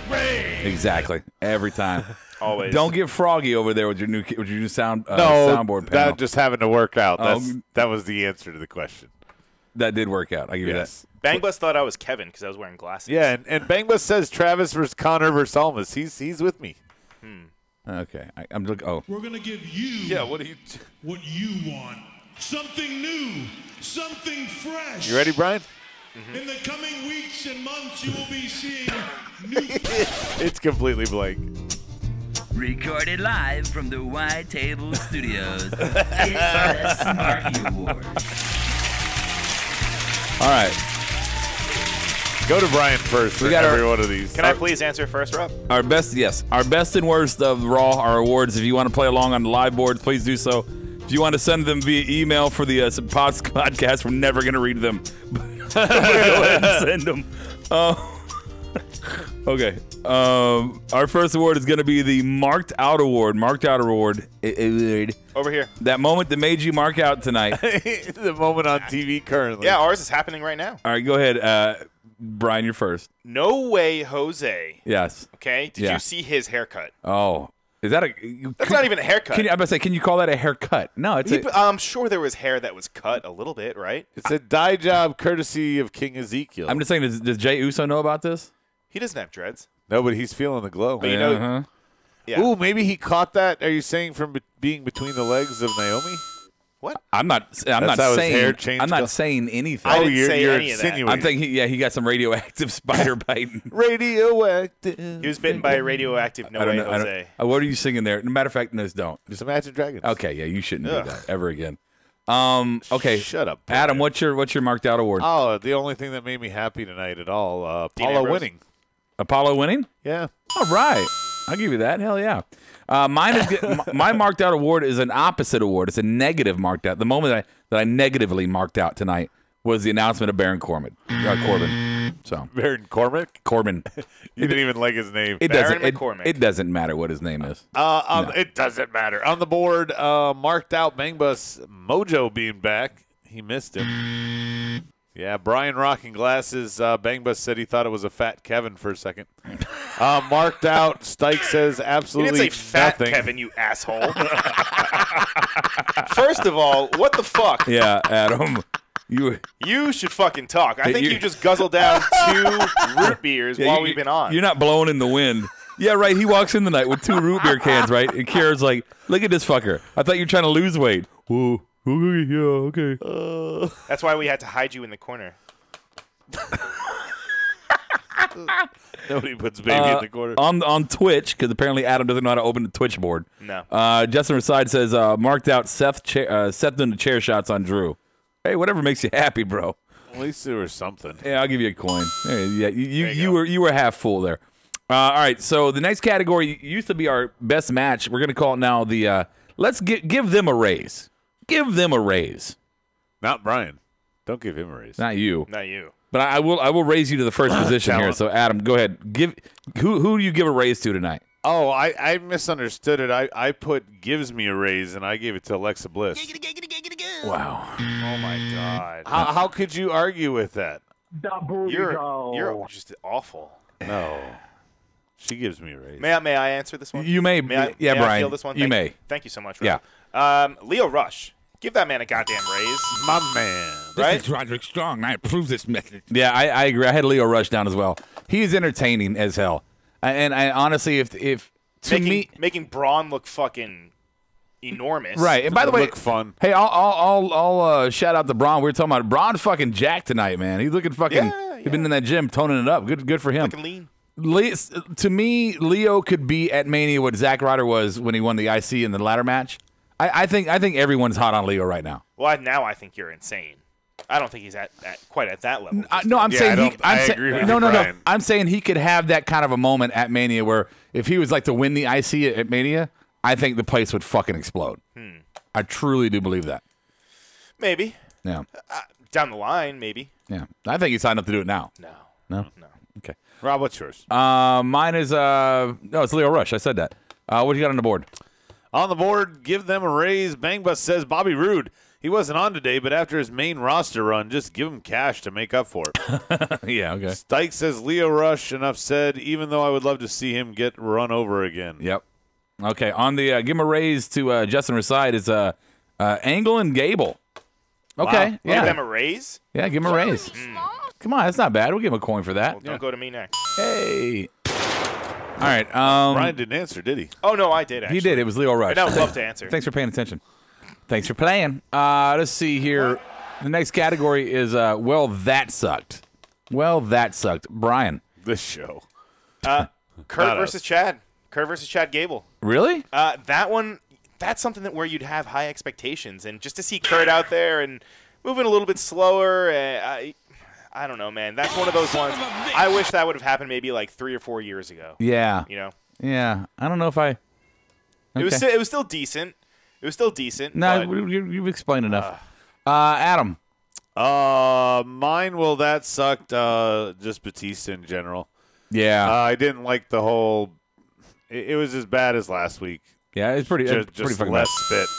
Reigns. Exactly. Every time. Always. Don't get froggy over there with your new soundboard panel. That just happened to work out. That was the answer to the question. That did work out. I give you that. Bang Bus thought I was Kevin because I was wearing glasses. Yeah, and Bang Bus says Travis versus Connor versus Almas. He's with me. Okay. I'm looking. Oh. We're gonna give you. Yeah. What you want? Something new, something fresh. You ready, Brian? Mm-hmm. In the coming weeks and months, you will be seeing new. It's completely blank. Recorded live from the White Table Studios. It's the Smarky Awards. All right. Go to Brian first for every one of these. Can I please answer first, Rob? Our best and worst of Raw, our awards. If you want to play along on the live boards, please do so. If you want to send them via email for the podcast, we're never going to read them. Go ahead and send them. Okay. Our first award is going to be the Marked Out Award. Marked Out Award. Over here. That moment that made you mark out tonight. The moment on TV currently. Yeah, ours is happening right now. All right, go ahead. Brian, you're first. No Way Jose. Yes. Okay. Did you see his haircut? Oh. Is that That's not even a haircut. I'm about to say, can you call that a haircut? No, it's I'm sure there was hair that was cut a little bit, right? It's a dye job courtesy of King Ezekiel. I'm just saying, does Jey Uso know about this? He doesn't have dreads. No, but he's feeling the glow. But you know, yeah. Ooh, maybe he caught that. Are you saying from being between the legs of Naomi? What? I'm not saying anything. I didn't say you're any of that. insinuating. I'm thinking, he got some radioactive spider biting. Radioactive. He was bitten by a radioactive Jose. What are you singing there? Matter of fact, no, don't. Just Imagine Dragons. Okay, yeah, you shouldn't do that ever again. Okay, Shut up, Brian. Adam. What's your marked out award? Oh, the only thing that made me happy tonight at all, Apollo winning. Apollo winning? Yeah. All right, I'll give you that. Hell yeah. Mine is my marked out award is an opposite award. It's a negative marked out. The moment that I negatively marked out tonight was the announcement of Baron Corbin. So Baron Corbin. You didn't even like his name. It doesn't matter what his name is. It doesn't matter. On the board, marked out Bangbus Mojo being back. He missed him. Yeah, Brian rocking glasses. Bangbus said he thought it was a fat Kevin for a second. Marked out. Stike says absolutely You didn't say fat nothing. Kevin, you asshole. First of all, what the fuck? Yeah, Adam. You should fucking talk. I think you just guzzled down 2 root beers while we've been on. You're not blowing in the wind. Yeah, right. He walks in the night with 2 root beer cans, right? And Kira's like, look at this fucker. I thought you were trying to lose weight. Whoa. Okay. That's why we had to hide you in the corner. Nobody puts baby in the corner. On Twitch, because apparently Adam doesn't know how to open the Twitch board. No. Justin Reside says, marked out Seth doing the chair shots on Drew. Hey, whatever makes you happy, bro. At least there was something. Yeah, I'll give you a coin. Yeah, you were half full there. All right, so the next category used to be our best match. We're gonna call it now the let's give them a raise. Give them a raise. Not Brian. Don't give him a raise. Not you. Not you. But I will raise you to the first position here. So Adam, go ahead. Who do you give a raise to tonight? Oh, I misunderstood it. I put gives me a raise, and I gave it to Alexa Bliss. Wow. Oh, my God. How could you argue with that? You're just awful. No. She gives me a raise. May I answer this one? You may. May Brian. I feel this one? You may. Thank you so much. Yeah. Leo Rush. Give that man a goddamn raise. My man. Right? This is Roderick Strong. I approve this message. Yeah, I agree. I had Leo Rush down as well. He's entertaining as hell. And I honestly, if making Braun look fucking enormous. Right. And by the way, look fun. Hey, I'll shout out to Braun. We were talking about Braun fucking jacked tonight, man. He's looking fucking. Yeah. He's been in that gym toning it up. Good for him. Looking lean. To me, Leo could be at Mania what Zack Ryder was when he won the IC in the ladder match. I think everyone's hot on Leo right now. Well, now I think you're insane. I don't think he's quite at that level. No, I'm saying I agree with you, no. I'm saying he could have that kind of a moment at Mania where if he was like to win the IC at Mania, I think the place would fucking explode. I truly do believe that. Maybe. Yeah. Down the line, maybe. Yeah. I think he's signed up to do it now. No. Okay. Rob, what's yours? Mine is it's Leo Rush. I said that. What do you got on the board? On the board, give them a raise. Bangbus says Bobby Roode. He wasn't on today, but after his main roster run, just give him cash to make up for it. Yeah, okay. Stike says Leo Rush, enough said, even though I would love to see him get run over again. Yep. Okay, on the give him a raise to Justin Reside is Angle and Gable. Okay, wow. yeah. Give them a raise? Yeah, give him a raise. Come on, that's not bad. We'll give him a coin for that. Well, don't go to me next. Hey. All right. Brian didn't answer, did he? Oh, no, I did, actually. He did. It was Leo Rush. And I would love to answer. Thanks for paying attention. Thanks for playing. Let's see here. The next category is, well, that sucked. Well, that sucked. Brian. This show. Kurt versus Chad. Kurt versus Chad Gable. Really? That one, that's something where you'd have high expectations. And just to see Kurt out there and moving a little bit slower, I don't know, man. That's one of those ones. I wish that would have happened maybe like 3 or 4 years ago. Yeah. You know? Yeah. I don't know if I... Okay. It was still decent. It was still decent. No, you've explained enough. Adam. Mine, well, that sucked. Just Bautista in general. Yeah. I didn't like the whole... It was as bad as last week. Yeah, it's pretty Just fucking less bad. spit.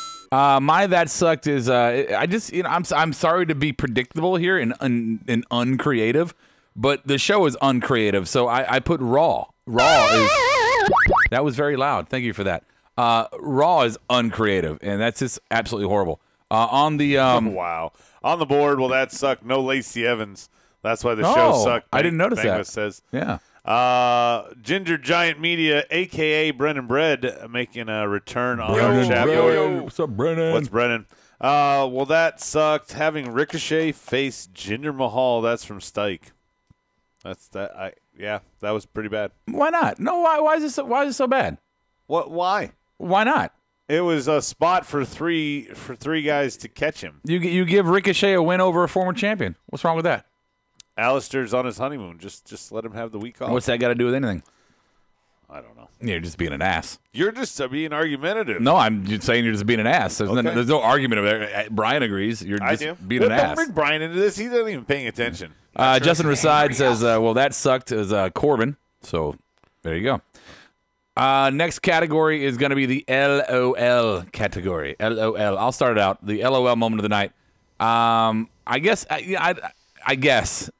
My that sucked is I just I'm sorry to be predictable here and uncreative, but the show is uncreative, so I put Raw. Raw is that was very loud. Thank you for that. Raw is uncreative, and that's just absolutely horrible. On the wow, on the board, well, that sucked. No Lacey Evans. That's why the show sucked. I didn't notice that. Says yeah. Ginger Giant Media, a.k.a. Brennan Bread, making a return on Brennan our chat board. What's up, Brennan? What's Brennan? Well, that sucked. Having Ricochet face Jinder Mahal. That's from Stike. Yeah, that was pretty bad. Why not? No, why is it so bad? What? Why? Why not? It was a spot for three guys to catch him. You give Ricochet a win over a former champion. What's wrong with that? Alistair's on his honeymoon. Just let him have the week off. What's that got to do with anything? I don't know. You're just being an ass. You're just being argumentative. No, I'm just saying you're just being an ass. There's no argument of it. Brian agrees. You're just being an ass. Don't bring Brian into this. He doesn't even paying attention. Justin Reside says, well, that sucked as Corbin. So there you go. Next category is going to be the LOL category. LOL. I'll start it out. The LOL moment of the night. I guess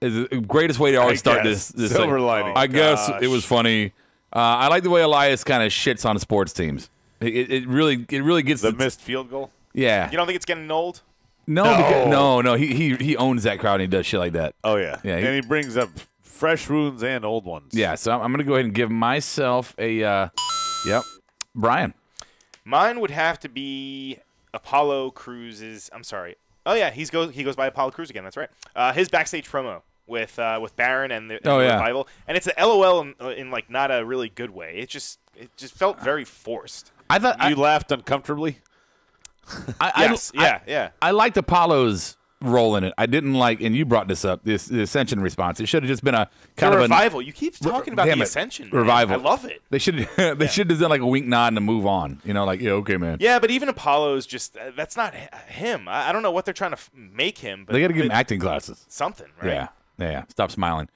is the greatest way to always start this silver lining. I guess it was funny. I like the way Elias kind of shits on sports teams. It really gets the missed field goal. Yeah. You don't think it's getting old? No. He owns that crowd and he does shit like that. Oh yeah. And he brings up fresh wounds and old ones. Yeah. So I'm gonna go ahead and give myself a Brian. Mine would have to be Apollo Cruz's. I'm sorry. Oh yeah, he goes by Apollo Crews again. That's right. His backstage promo with Baron and the Revival, and it's a LOL in like not a really good way. It just felt very forced. I thought you laughed uncomfortably. I liked Apollo's role in it. I didn't like, and you brought this up, the Ascension response. It should have just been a kind of Revival. You keep talking about the Ascension. Revival. I love it. They should have done like a wink nod and a move on. Like, yeah, okay, man. Yeah, but even Apollo's just that's not him. I don't know what they're trying to make him. But they got to give him acting classes. Something, right? Yeah. Stop smiling.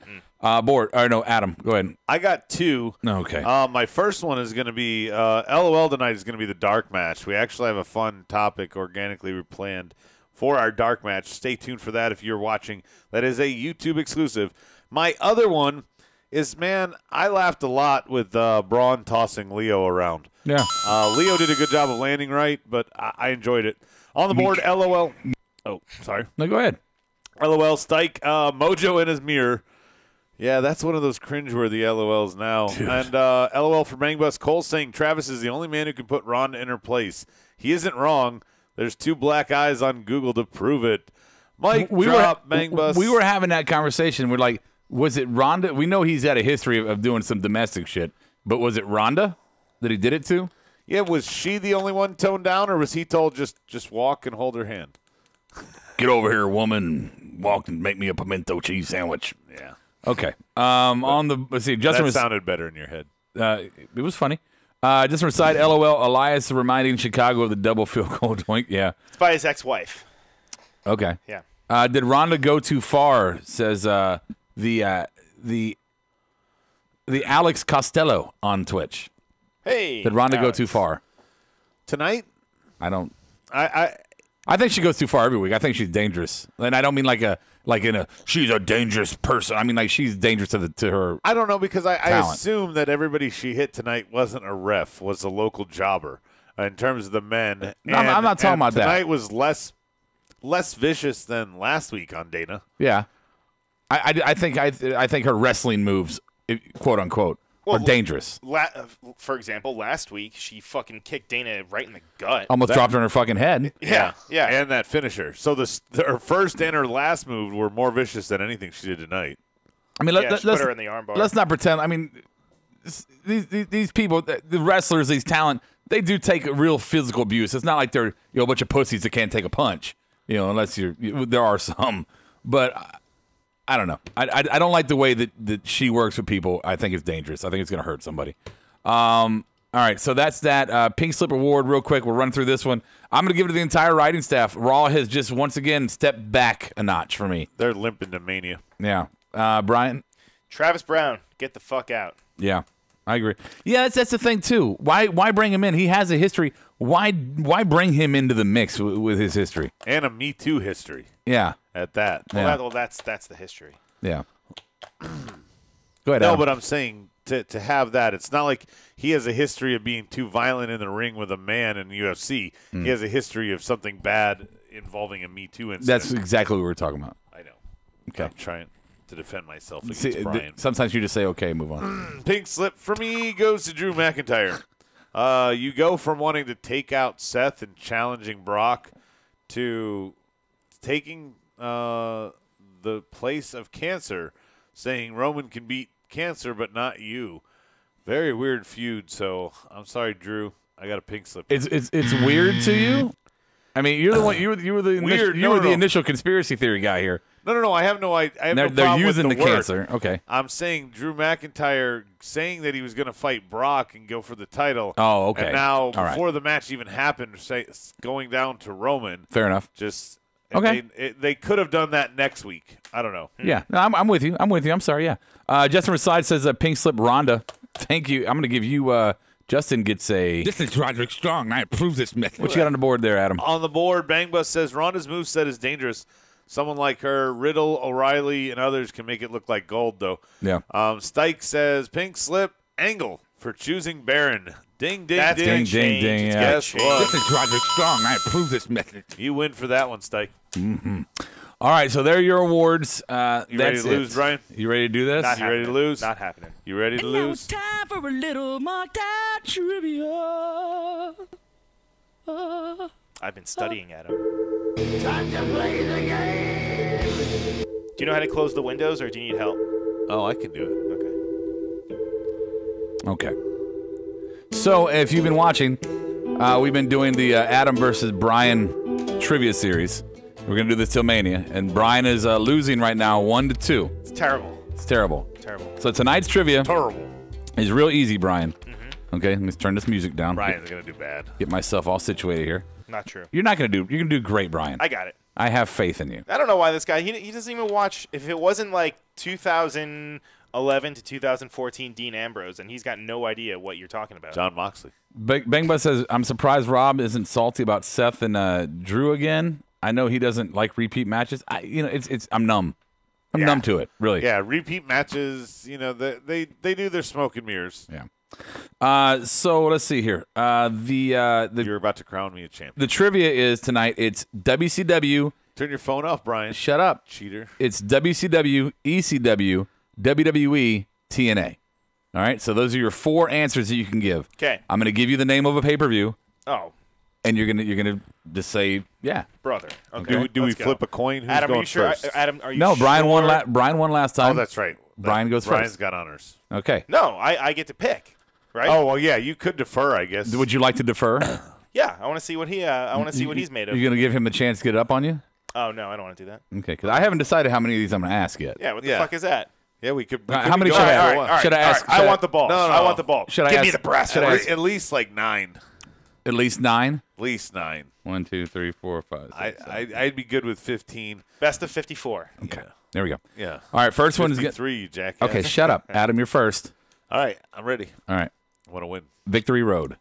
Adam, go ahead. I got two. Okay. My first one is going to be LOL tonight is going to be the dark match. We actually have a fun topic organically planned for our dark match. Stay tuned for that if you're watching. That is a YouTube exclusive. My other one is, man, I laughed a lot with Braun tossing Leo around. Yeah. Leo did a good job of landing right, but I enjoyed it. On the board, LOL. Oh, sorry. No, go ahead. LOL, Stike, Mojo in his mirror. Yeah, that's one of those cringeworthy LOLs now. Dude. And LOL for Bang Bus. Cole saying Travis is the only man who can put Ronda in her place. He isn't wrong. There's two black eyes on Google to prove it. Mike, Bang Bus. We were having that conversation. We're like, was it Ronda? We know he's had a history of doing some domestic shit, but was it Ronda that he did it to? Yeah, was she the only one toned down, or was he told just walk and hold her hand? Get over here, woman. Walk and make me a pimento cheese sandwich. Yeah. Okay. Let's see. Justin that sounded better in your head. It was funny. Just from side, LOL, Elias reminding Chicago of the double field goal doink. Yeah. It's by his ex-wife. Okay. Yeah. Did Ronda go too far? Says the Alex Costello on Twitch. Hey. Did Ronda Alex. go too far tonight? I don't. I think she goes too far every week. I think she's dangerous, and I don't mean like she's a dangerous person. I mean like she's dangerous to her. I don't know because I assume that everybody she hit tonight wasn't a ref, was a local jobber in terms of the men. No, I'm not talking about that. Tonight was less vicious than last week on Dana. Yeah, I think her wrestling moves, quote unquote, are dangerous. For example, last week she fucking kicked Dana right in the gut. Almost dropped her in her fucking head. Yeah. And that finisher. So her first and her last move were more vicious than anything she did tonight. I mean, let's put her in the armbar. Let's not pretend. I mean, these people, the wrestlers, these talent, they do take real physical abuse. It's not like they're a bunch of pussies that can't take a punch. Unless there are some, but. I don't know. I don't like the way that she works with people. I think it's dangerous. I think it's going to hurt somebody. All right, so that's that. Pink Slip Award, real quick. We'll run through this one. I'm going to give it to the entire writing staff. Raw has just, once again, stepped back a notch for me. They're limping to Mania. Yeah. Brian? Travis Brown, get the fuck out. Yeah, I agree. Yeah, that's the thing, too. Why bring him in? He has a history. Why bring him into the mix with his history? And a Me Too history. Yeah. At that. Well, that's the history. Yeah. Go ahead, No, Adam. but I'm saying to have that, it's not like he has a history of being too violent in the ring with a man in UFC. He has a history of something bad involving a Me Too incident. That's exactly what we were talking about. I know. Okay. I'm trying to defend myself against Brian. Sometimes you just say, okay, move on. Pink slip for me goes to Drew McIntyre. You go from wanting to take out Seth and challenging Brock to taking the place of cancer, saying Roman can beat cancer, but not you. Very weird feud. So I'm sorry, Drew. I got a pink slip. It's weird to you. I mean, you're the one. You were the Weird. the initial conspiracy theory guy here. No. I have no idea. I have no They're problem using with the word. cancer. Okay. I'm saying Drew McIntyre saying that he was going to fight Brock and go for the title. Oh, okay. And now, All right. before the match even happened, going down to Roman. Fair enough. Just Okay. They could have done that next week. I don't know. Yeah, no, I'm with you. I'm sorry. Yeah. Justin Reside says pink slip Ronda. Thank you. I'm going to give you. Justin gets a. This is Roderick Strong. I approve this message. What you got on the board there, Adam? On the board, Bang Bus says Ronda's moveset is dangerous. Someone like her, Riddle, O'Reilly, and others can make it look like gold, though. Yeah. Stike says pink slip Angle for choosing Baron. Ding, ding, That's ding. gonna change. Ding, yeah. Guess what? This is Roderick Strong. I approve this message. You win for that one, Stike. Mm-hmm. All right, so there are your awards. You ready to lose, Brian? You ready to do this? You ready to lose? Not happening. You ready to And now lose? it's time for a little marked out trivia. I've been studying, Adam. Time to play the game. Do you know how to close the windows, or do you need help? Oh, I can do it. Okay. So if you've been watching, we've been doing the Adam versus Brian trivia series. We're going to do this till Mania. And Brian is losing right now 1-2. It's terrible. It's terrible. Terrible. So tonight's trivia Terrible. is real easy, Brian. Okay, let me turn this music down. Brian's going to do bad. Get myself all situated here. Not true. You're not going to do. You're going to do great, Brian. I got it. I have faith in you. I don't know why this guy, he doesn't even watch, if it wasn't like 2011 to 2014 Dean Ambrose, and he's got no idea what you're talking about. John Moxley. Bang Bus says, I'm surprised Rob isn't salty about Seth and Drew again. I know he doesn't like repeat matches. I'm numb. I'm numb to it, really. Yeah, repeat matches, they do their smoke and mirrors. Yeah. So let's see here. You're about to crown me a champion. The trivia is tonight. It's WCW. Turn your phone off, Brian. Shut up. Cheater. It's WCW, ECW, WWE, TNA. All right. So those are your 4 answers that you can give. Okay. I'm going to give you the name of a pay-per-view. Oh. And you're gonna just say, yeah, brother. Okay. Do we flip a coin? Who's Adam, going are you sure? first? Adam, are you No, sure? Brian won last time. Oh, that's right. Brian goes Brian's first. got honors. Okay. No, I get to pick, right? Oh well, yeah, you could defer, I guess. Would you like to defer? Yeah, I want to see what he's made of. You're gonna give him the chance to get it up on you? Oh no, I don't want to do that. Okay, because I haven't decided how many of these I'm gonna ask yet. Yeah, what the fuck is that? Yeah, we could. How many should I ask? Should I ask? I want the ball. No. I want the ball. Should I Give ask? me the brass. Should I ask? At least like 9. At least 9. At least 9. 1, 2, 3, 4, 5. 6, 7. I'd be good with 15. Best of 54. Okay. There we go. Yeah. All right. First one is 53, Jack. Okay. Shut up, Adam. You're first. All right, I'm ready. All right. I want to win. Victory Road.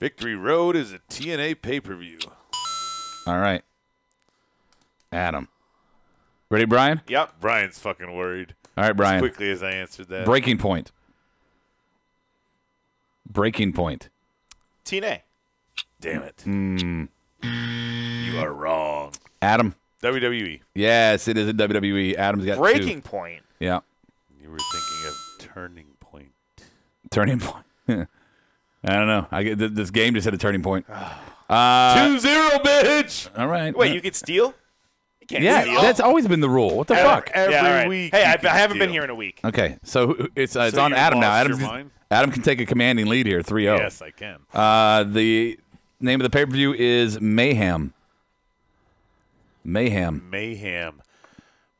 Victory Road is a TNA pay-per-view. All right. Adam. Ready, Brian? Yep. Brian's fucking worried. All right, Brian. As quickly as I answered that. Breaking Point. Breaking Point. TNA. Damn it. Mm. You are wrong. Adam. WWE. Yes, it is a WWE. Adam's got Breaking 2. Point. Yeah. You were thinking of Turning Point. Turning Point. I don't know. I get this game just hit a turning point. 2-0, bitch. All right. Wait, you could steal? You can't steal. That's always been the rule. What the fuck? Every week. Hey, you I can haven't been steal. here in a week. Okay, so it's on you Adam now. lost your mind? Adam can take a commanding lead here, 3-0. Yes, I can. The name of the pay-per-view is Mayhem. Mayhem.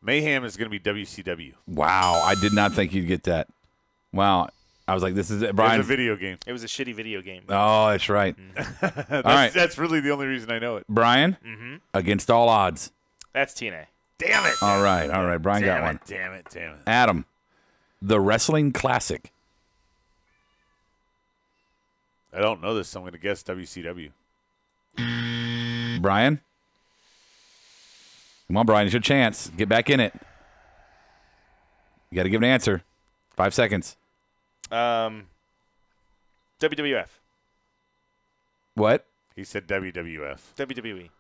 Mayhem is going to be WCW. Wow, I did not think you'd get that. Wow. I was like, this is it, Brian. It's a video game. It was a shitty video game. Oh, that's right. All right. That's really the only reason I know it. Brian, against all odds. That's TNA. Damn it. All right. Brian got one. Damn it. Adam, the Wrestling Classic. I don't know this, so I'm going to guess WCW. Brian? Come on, Brian. It's your chance. Get back in it. You got to give an answer. 5 seconds. WWF. What? He said WWF. WWE.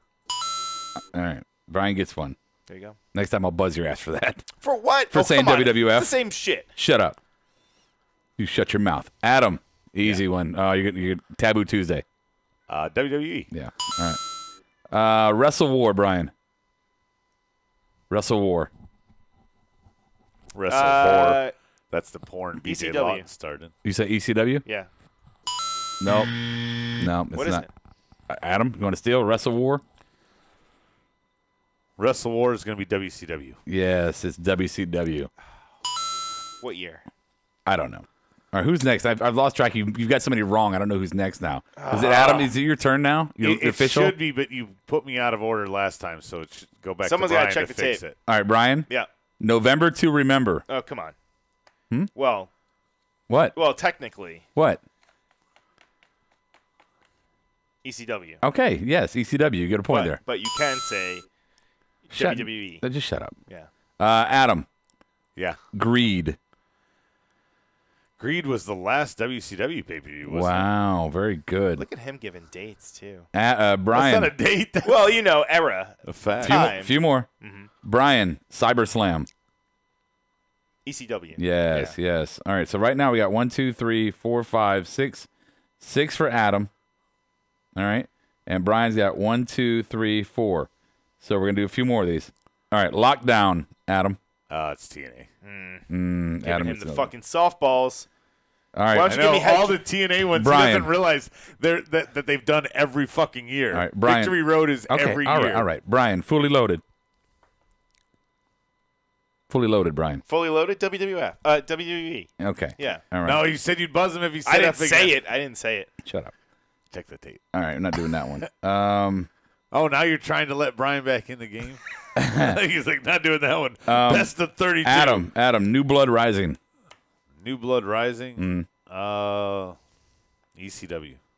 All right. Brian gets one. There you go. Next time I'll buzz your ass for that. For what? For saying come on. WWF? It's the same shit. Shut up. You shut your mouth. Adam, easy one. You're Taboo Tuesday. WWE. Yeah. All Wrestle War, Brian. Wrestle War. Wrestle War. That's the porn BJ ECW. Lawton started. You say ECW? Yeah. No. No, it's What is not. it? Adam, you want to steal Wrestle War? Wrestle War is going to be WCW. Yes, it's WCW. What year? I don't know. All right, who's next? I've lost track. You've got somebody wrong. I don't know who's next now. Is it Adam? Is it your turn now? It official? should be, but you put me out of order last time, so it should go back Someone's to Brian gotta check to the fix tape. it. All right, Brian. Yeah. November to remember. Oh, come on. Hmm? Well, What? technically, What? ECW. Okay, yes, ECW. You get a point there. But you can say WWE. Just shut up. Yeah. Adam. Yeah. Greed. Greed was the last WCW pay-per-view, wasn't Wow, very good. Look at him giving dates, too. Brian. That's not a date. Well, era. A fact. Few more. Mm-hmm. Brian, CyberSlam. ECW. Yes, yes. All right, so right now we got 1, 2, 3, 4, 5, 6. 6 for Adam. All right. And Brian's got 1, 2, 3, 4. So we're going to do a few more of these. All right, Lockdown, Adam. It's TNA. Giving Adam him is the another. fucking softballs. All right. Why don't you I know, give me all the TNA ones. Brian. He doesn't realize that they've done every fucking year. All right, Brian. Victory Road is every year. All right. Brian, fully loaded. Fully loaded, Brian. Fully loaded WWF. WWE. Okay. Yeah. All right. No, you said you'd buzz him if he said I didn't F again. say it. I didn't say it. Shut up. Check the tape. All right, I'm not doing that one. Oh, now you're trying to let Brian back in the game? He's like, not doing that one. Best of 32. Adam, New Blood Rising. New Blood Rising? ECW.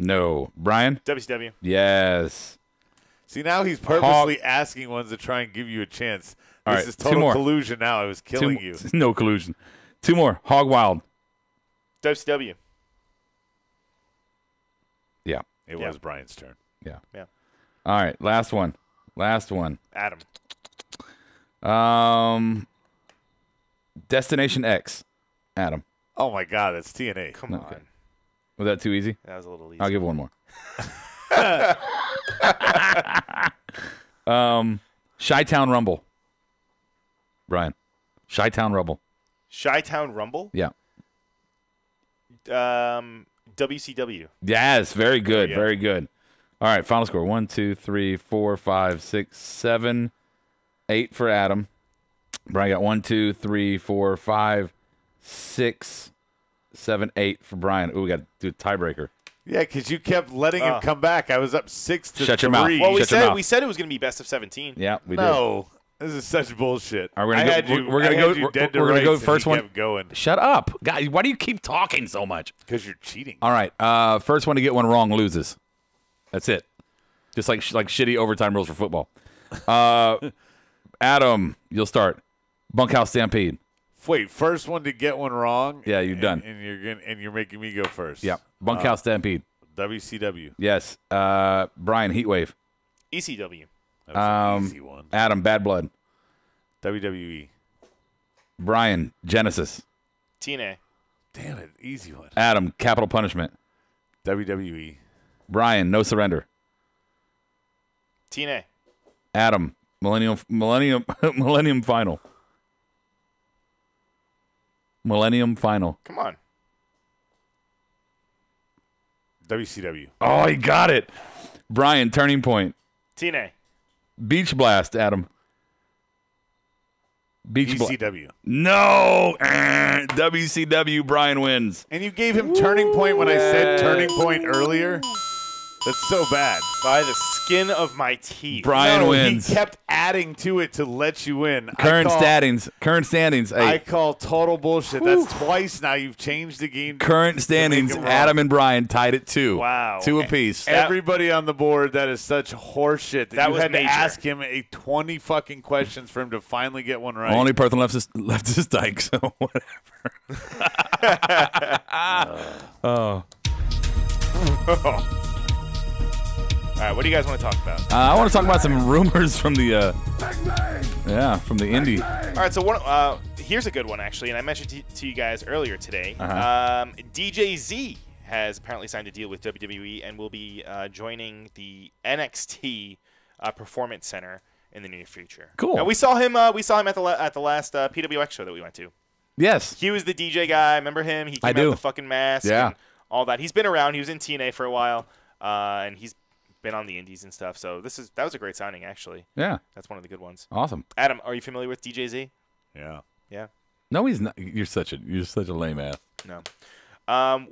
No. Brian? WCW. Yes. See, now he's purposely asking ones to try and give you a chance. All This right, is 2 total more. collusion now. I was killing you. No collusion. 2 more. Hog Wild. WCW. Yeah. It was Brian's turn. Yeah. Yeah. All right, last one. Adam. Destination X. Adam. Oh, my God. That's TNA. Come on. Was that too easy? That was a little easy. I'll give one more. Chi-Town Rumble. Brian. Chi-Town Rumble. Chi-Town Rumble? Yeah. WCW. Yes, very good. Yeah. Very good. All right, final score. 1, 2, 3, 4, 5, 6, 7, 8 for Adam. Brian got 1, 2, 3, 4, 5, 6, 7, 8 for Brian. Ooh, we got to do a tiebreaker. Yeah, because you kept letting him come back. I was up 6 to 3. Shut your mouth. Well, Shut your mouth. we said it was going to be best of 17. Yeah, we did. No. This is such bullshit. All right, we're gonna go first one. Kept going. Shut up, guys! Why do you keep talking so much? Because you're cheating. All right, first one to get one wrong loses. That's it. Just like shitty overtime rules for football. Adam, you'll start. Bunkhouse Stampede. Wait, first one to get one wrong. Yeah, you're done. And you're making me go first. Yeah, Bunkhouse Stampede. WCW. Yes. Brian, Heatwave. ECW. That was an easy one. Adam, Bad Blood. WWE. Brian, Genesis. TNA. Damn it, easy one. Adam, Capital Punishment. WWE. Brian, No Surrender. TNA. Adam, Millennium Final. Millennium Final. Come on. WCW. Oh, he got it. Brian, Turning Point. TNA. Beach Blast, Adam. ECW. No. WCW, Brian wins. And you gave him Turning Point when I said Turning Point earlier? That's so bad. By the skin of my teeth. Brian wins. He kept adding to it to let you win. Current standings. I call total bullshit. That's twice now you've changed the game. Current standings, Adam and Brian tied at 2. Wow. 2 apiece. Everybody on the board, that is such horseshit that you was had major. to ask him 20 fucking questions for him to finally get one right. Only person left is Dyke, so whatever. Oh. All right, what do you guys want to talk about? I want to talk about some rumors from the from the indie. All right, so here's a good one actually, and I mentioned to you guys earlier today. DJ Z has apparently signed a deal with WWE and will be joining the NXT Performance Center in the near future. Cool. And we saw him. At the last PWX show that we went to. Yes. He was the DJ guy. Remember him? He came out with the fucking mask. Yeah. And all that. He's been around. He was in TNA for a while, and he's been on the indies and stuff. So that was a great signing, actually. Yeah. That's one of the good ones. Awesome. Adam, are you familiar with DJ Z? Yeah. Yeah. No, he's not. You're such a lame ass. No.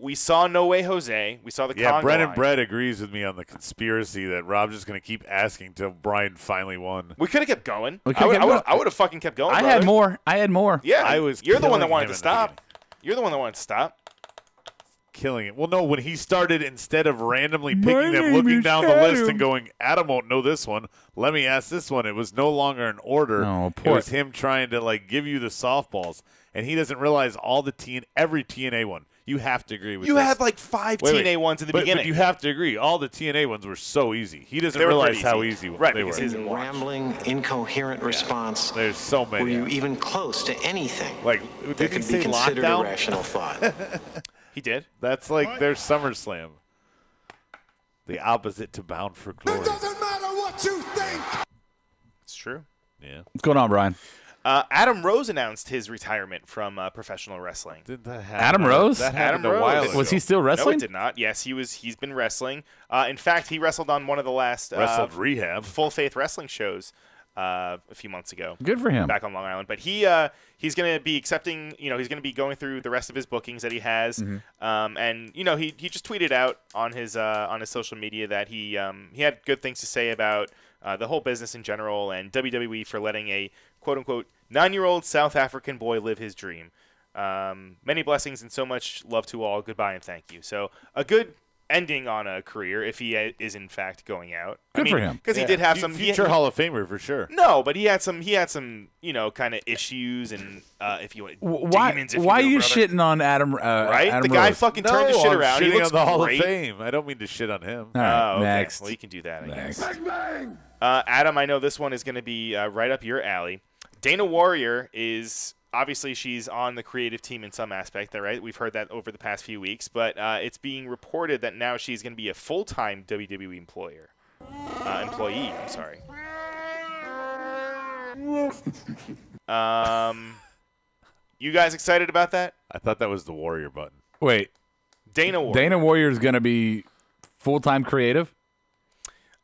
We saw No Way Jose. We saw the Congo Brennan line. Brett agrees with me on the conspiracy that Rob's just going to keep asking till Brian finally won. We could have kept going. We I would have fucking kept going. I brother. had more. Yeah, you're the one that killing wanted him to in stop. You're the one that wanted to stop. Killing it. Well, no, when he started, instead of randomly picking them, looking down the list and going, Adam won't know this one, let me ask this one, it was no longer an order. No, it was him trying to give you the softballs. And he doesn't realize every TNA one. You have to agree with You this. had like 5 TNA ones in the beginning. But you have to agree. All the TNA ones were so easy. He doesn't They were realize pretty how easy. easy Right, they were. because he doesn't watch. Rambling, incoherent response. There's so many. Were you even close to anything Did that he could say be considered lockdown? a rational thought? He did. That's like their SummerSlam. The opposite to Bound for Glory. It doesn't matter what you think. It's true. Yeah. What's going on, Brian? Adam Rose announced his retirement from professional wrestling. Did that happen? Adam Rose? That Adam happened a while Rose. ago. Was he still wrestling? No, it did not. Yes, he's been wrestling. In fact, he wrestled on one of the last Wrestled Rehab. Full Faith Wrestling shows a few months ago. Good for him. Back on Long Island. But he's going to be accepting, he's going to be going through the rest of his bookings that he has. And, he just tweeted out on his social media that he had good things to say about the whole business in general and WWE for letting a quote-unquote 9-year-old South African boy live his dream. Many blessings and so much love to all. Goodbye and thank you. So a good ending on a career if he is in fact going out. Good for him. Because he did have some future Hall of Famer for sure. No, but he had some kind of issues and if you want demons. Why are you brother. shitting on Adam? Right, Adam the guy Rose? fucking turned his shit I'm around. He shitting looks on the Hall great. of Fame. I don't mean to shit on him. All right, Okay. next. Well, you can do that, I guess. Bang, bang. Adam, I know this one is going to be right up your alley. Dana Warrior is obviously she's on the creative team in some aspect, right? We've heard that over the past few weeks, but it's being reported that now she's going to be a full-time WWE employee. I'm sorry. You guys excited about that? I thought that was the Warrior button. Wait. Dana Warrior. Dana Warrior is going to be full-time creative?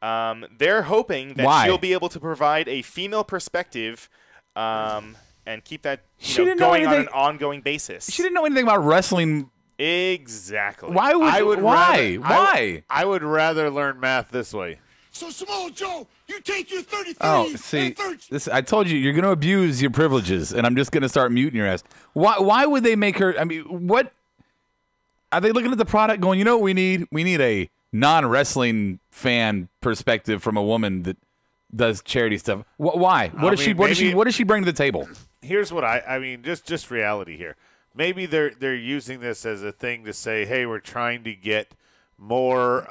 They're hoping that Why? she'll be able to provide a female perspective and keep that didn't know going on anything- an ongoing basis. She didn't know anything about wrestling. Exactly. Why would I would why? rather- Why? I would rather learn math this way. So, Samoa Joe, you take your 33 Oh, see, and 30. this. I told you you're going to abuse your privileges, and I'm just going to start muting your ass. Why would they make her? I mean, what are they looking at the product, going? You know what we need? We need a non-wrestling fan perspective from a woman that does charity stuff. Why? What does she? What does she? What does she bring to the table? Here's what I mean. Just reality here. Maybe they're using this as a thing to say, hey, we're trying to get more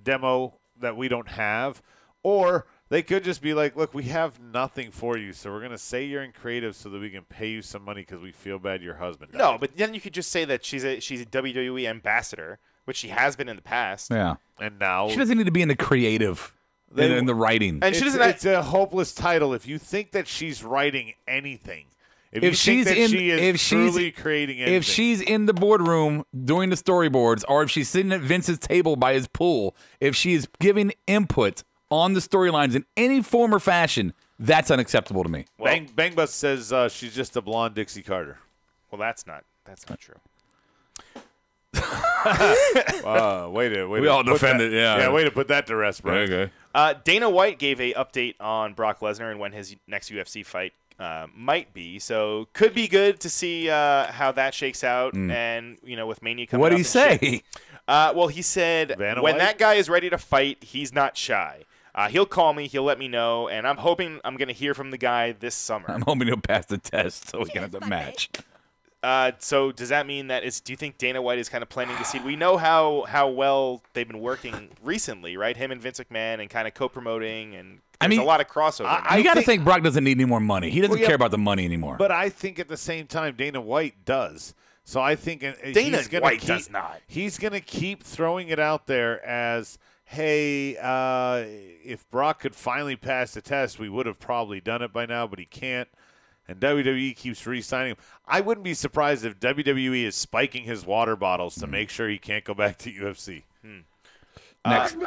demo that we don't have, or they could just be like, look, we have nothing for you, so we're going to say you're in creative so that we can pay you some money because we feel bad your husband died. No, but then you could just say that she's a WWE ambassador, which she has been in the past. Yeah, and now she doesn't need to be in the creative, in the writing. And she doesn't. It's a hopeless title if you think that she's writing anything. If she's creating anything. If she's in the boardroom doing the storyboards, or if she's sitting at Vince's table by his pool, if she is giving input on the storylines in any form or fashion, that's unacceptable to me. Well, Bang Bus says she's just a blonde Dixie Carter. Well, that's not true. We all defend it, yeah. Yeah, way to put that to rest, bro. Okay. Dana White gave a update on Brock Lesnar and when his next UFC fight might be. So could be good to see how that shakes out. And with Mania coming up. What did he say? Well, he said Vanna when White? that guy is ready to fight, he's not shy. He'll call me. He'll let me know. And I'm hoping I'm going to hear from the guy this summer. I'm hoping he'll pass the test so we can have the match. So does that mean that do you think Dana White is kind of planting the seed? We know how well they've been working recently, right? Him and Vince McMahon and kind of co-promoting, and there's a lot of crossover. You got to think Brock doesn't need any more money. He doesn't care about the money anymore. But I think at the same time, Dana White does. So I think Dana White does not. He's going to keep throwing it out there as, hey, if Brock could finally pass the test, we would have probably done it by now, but he can't. And WWE keeps re-signing him. I wouldn't be surprised if WWE is spiking his water bottles to make sure he can't go back to UFC. Next.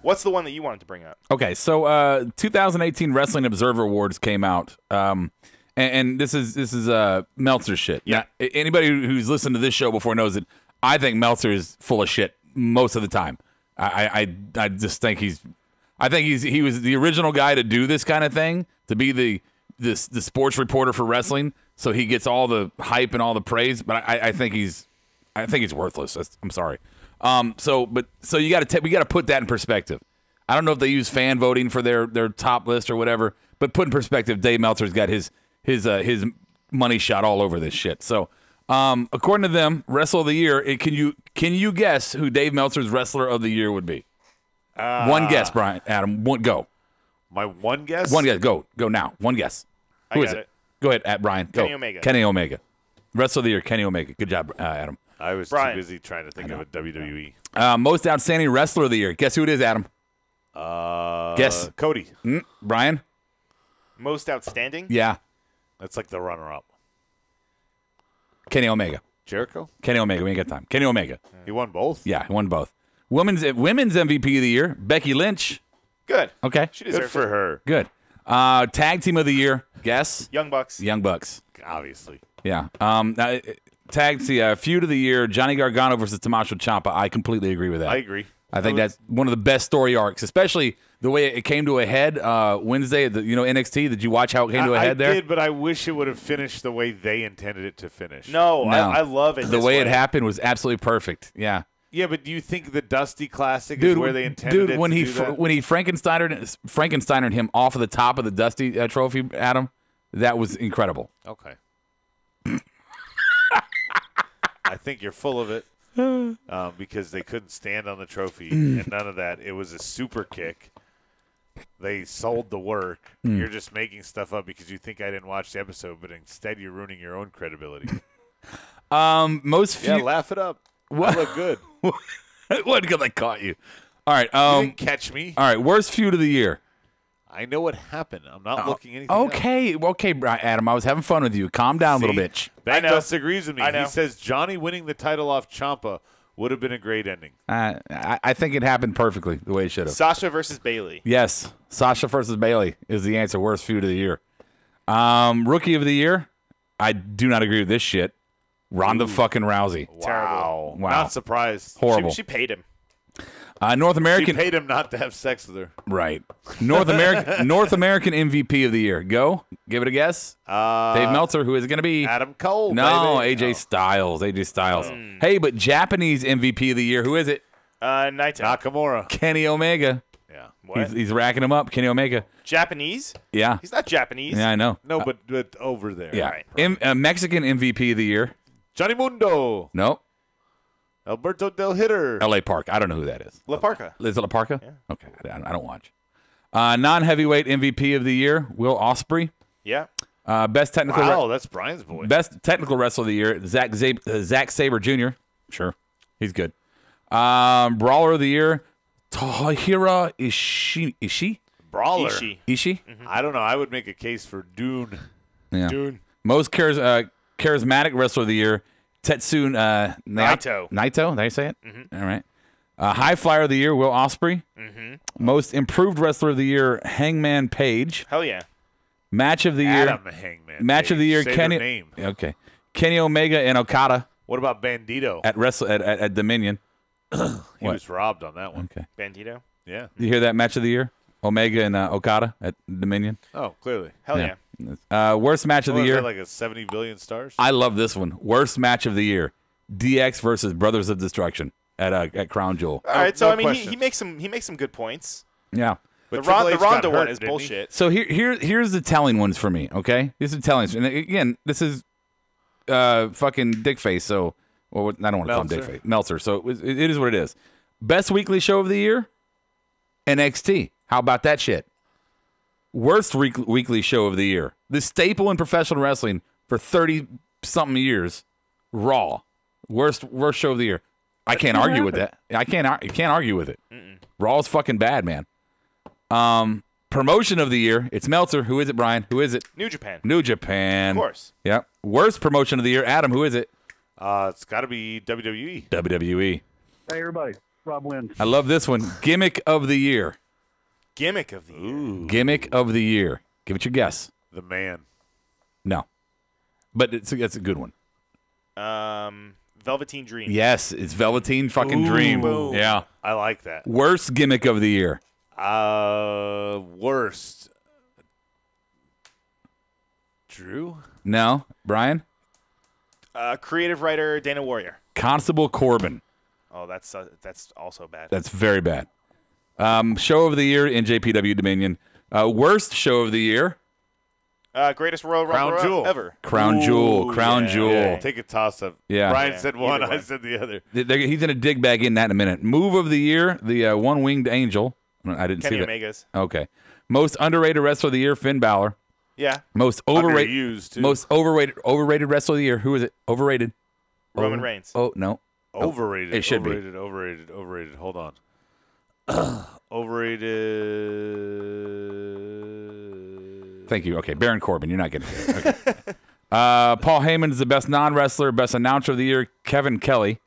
What's the one that you wanted to bring up? Okay, so 2018 Wrestling Observer Awards came out, and this is Meltzer shit. Yeah. Now, anybody who's listened to this show before knows that I think Meltzer is full of shit most of the time. I just think he was the original guy to do this kind of thing, to be the sports reporter for wrestling, so he gets all the hype and all the praise. But I think he's worthless. I'm sorry. So we got to put that in perspective. I don't know if they use fan voting for their top list or whatever, but put in perspective, Dave Meltzer's got his money shot all over this shit. So, according to them, Wrestle of the Year. Can you guess who Dave Meltzer's Wrestler of the Year would be? One guess, Brian. Adam, go. My one guess. One guess. Go now. One guess. Who is it? Go ahead, at Brian. Go. Kenny Omega. Kenny Omega. Wrestler of the Year, Kenny Omega. Good job, Adam. I was too busy trying to think of a WWE. Most outstanding Wrestler of the Year. Guess who it is, Adam? Guess. Cody. Brian? Most outstanding? Yeah. That's like the runner-up. Kenny Omega. Jericho? Kenny Omega. We ain't got time. Kenny Omega. He won both? Yeah, he won both. Women's MVP of the Year, Becky Lynch. Good. Okay. She deserves Good for her. Good. Tag Team of the Year, guess? Young Bucks. Young Bucks. Obviously. Yeah. Feud of the Year, Johnny Gargano versus Tommaso Ciampa. I completely agree with that. I agree. I think that's one of the best story arcs, especially the way it came to a head Wednesday at the NXT. Did you watch how it came to a head there? I did, but I wish it would have finished the way they intended it to finish. No. I love it. The way it happened was absolutely perfect. Yeah. Yeah, but do you think the Dusty Classic is where they intended it when to he do that? when he Frankensteinered him off of the top of the Dusty trophy, Adam, that was incredible. Okay. I think you're full of it because they couldn't stand on the trophy and none of that. It was a super kick. They sold the work. You're just making stuff up because you think I didn't watch the episode, but instead you're ruining your own credibility. Laugh it up. What? I look good. What? Because I caught you. All right. You didn't catch me. All right. Worst feud of the year. I know what happened. I'm not looking anything Okay, Adam. I was having fun with you. Calm down a little bitch. Ben disagrees with me. He says Johnny winning the title off Ciampa would have been a great ending. I think it happened perfectly the way it should have. Sasha versus Bayley. Yes. Sasha versus Bayley is the answer. Worst feud of the year. Rookie of the year. I do not agree with this shit. Ronda fucking Rousey. Wow. Not surprised. Horrible. She paid him. North American. She paid him not to have sex with her. Right. North American MVP of the year. Go. Give it a guess. Dave Meltzer. Who is it going to be? Adam Cole. No, baby. AJ Styles. AJ Styles. Hey, but Japanese MVP of the year. Who is it? Naito. Nakamura. Kenny Omega. Yeah. What? He's racking him up. Kenny Omega. Japanese? Yeah. He's not Japanese. Yeah, I know. No, but over there. Yeah. Right. Mexican MVP of the year. Johnny Mundo. No. Alberto Del Hitter. L.A. Park. I don't know who that is. La Parka. Is it La Parka? Yeah. Okay. I don't watch. Non-heavyweight MVP of the year, Will Ospreay. Yeah. Best technical. Wow, that's Brian's boy. Best technical wrestler of the year, Zack Sabre Jr. Sure, he's good. Brawler of the year, Tahira Ishii. Brawler. Ishii. Mm-hmm. I don't know. I would make a case for Dune. Yeah. Dune. Most charismatic wrestler of the year, Tetsu Naito. Naito, did I say it? Mm-hmm. All right. High flyer of the year, Will Ospreay. Mm-hmm. Most improved wrestler of the year, Hangman Page. Hell yeah. Match of the year. Adam Hangman. Match Page. of the year, Say Kenny. their name. Okay. Kenny Omega and Okada What about Bandito? at Dominion. He was robbed on that one. Okay. Bandito? Yeah. You hear that match of the year? Omega and Okada at Dominion. Oh, clearly. Hell yeah. Worst match of the year. Like a 70 billion stars? I love this one. Worst match of the year. DX versus Brothers of Destruction at Crown Jewel. All right, so I mean he makes some good points. Yeah. But the Ronda one is bullshit. So here's the telling ones for me, okay? These are telling. And again, this is fucking Dickface, so well, I don't want to call him Dickface. Meltzer. So it is what it is. Best weekly show of the year? NXT. How about that shit? Worst weekly show of the year. The staple in professional wrestling for 30-something years, Raw. Worst show of the year. I can't argue with that. You can't argue with it. Raw's fucking bad, man. Promotion of the year. It's Meltzer. Who is it, Brian? Who is it? New Japan. New Japan. Of course. Yep. Worst promotion of the year. Adam, who is it? It's got to be WWE. WWE. Hey, everybody. Rob wins. I love this one. Gimmick of the year. Gimmick of the year. Gimmick of the year. Give it your guess. The Man. No. But it's a good one. Velveteen Dream. Yes, it's Velveteen fucking Dream. Boom. Yeah. I like that. Worst gimmick of the year. Worst. Drew? No. Brian? Creative writer Dana Warrior. Constable Corbin. Oh, that's also bad. That's very bad. Show of the year in JPW Dominion. Worst show of the year. Greatest Royal Crown Rumble Jewel. ever. Crown Jewel. Crown Jewel. Yeah. Take a toss-up. Yeah. Brian said one. Either I way. said the other. He's going to dig back in that in a minute. Move of the year, the one-winged angel. I didn't Kenny see that. Omega's. Okay. Most underrated wrestler of the year, Finn Balor. Yeah. Most overrated. Underused, too. Most overrated wrestler of the year. Who is it? Overrated. Roman Reigns. Oh no. Overrated. It should be. Overrated. Hold on. Overrated. Thank you. Okay, Baron Corbin. You're not getting it. Okay. Paul Heyman is the best non-wrestler. Best announcer of the year, Kevin Kelly.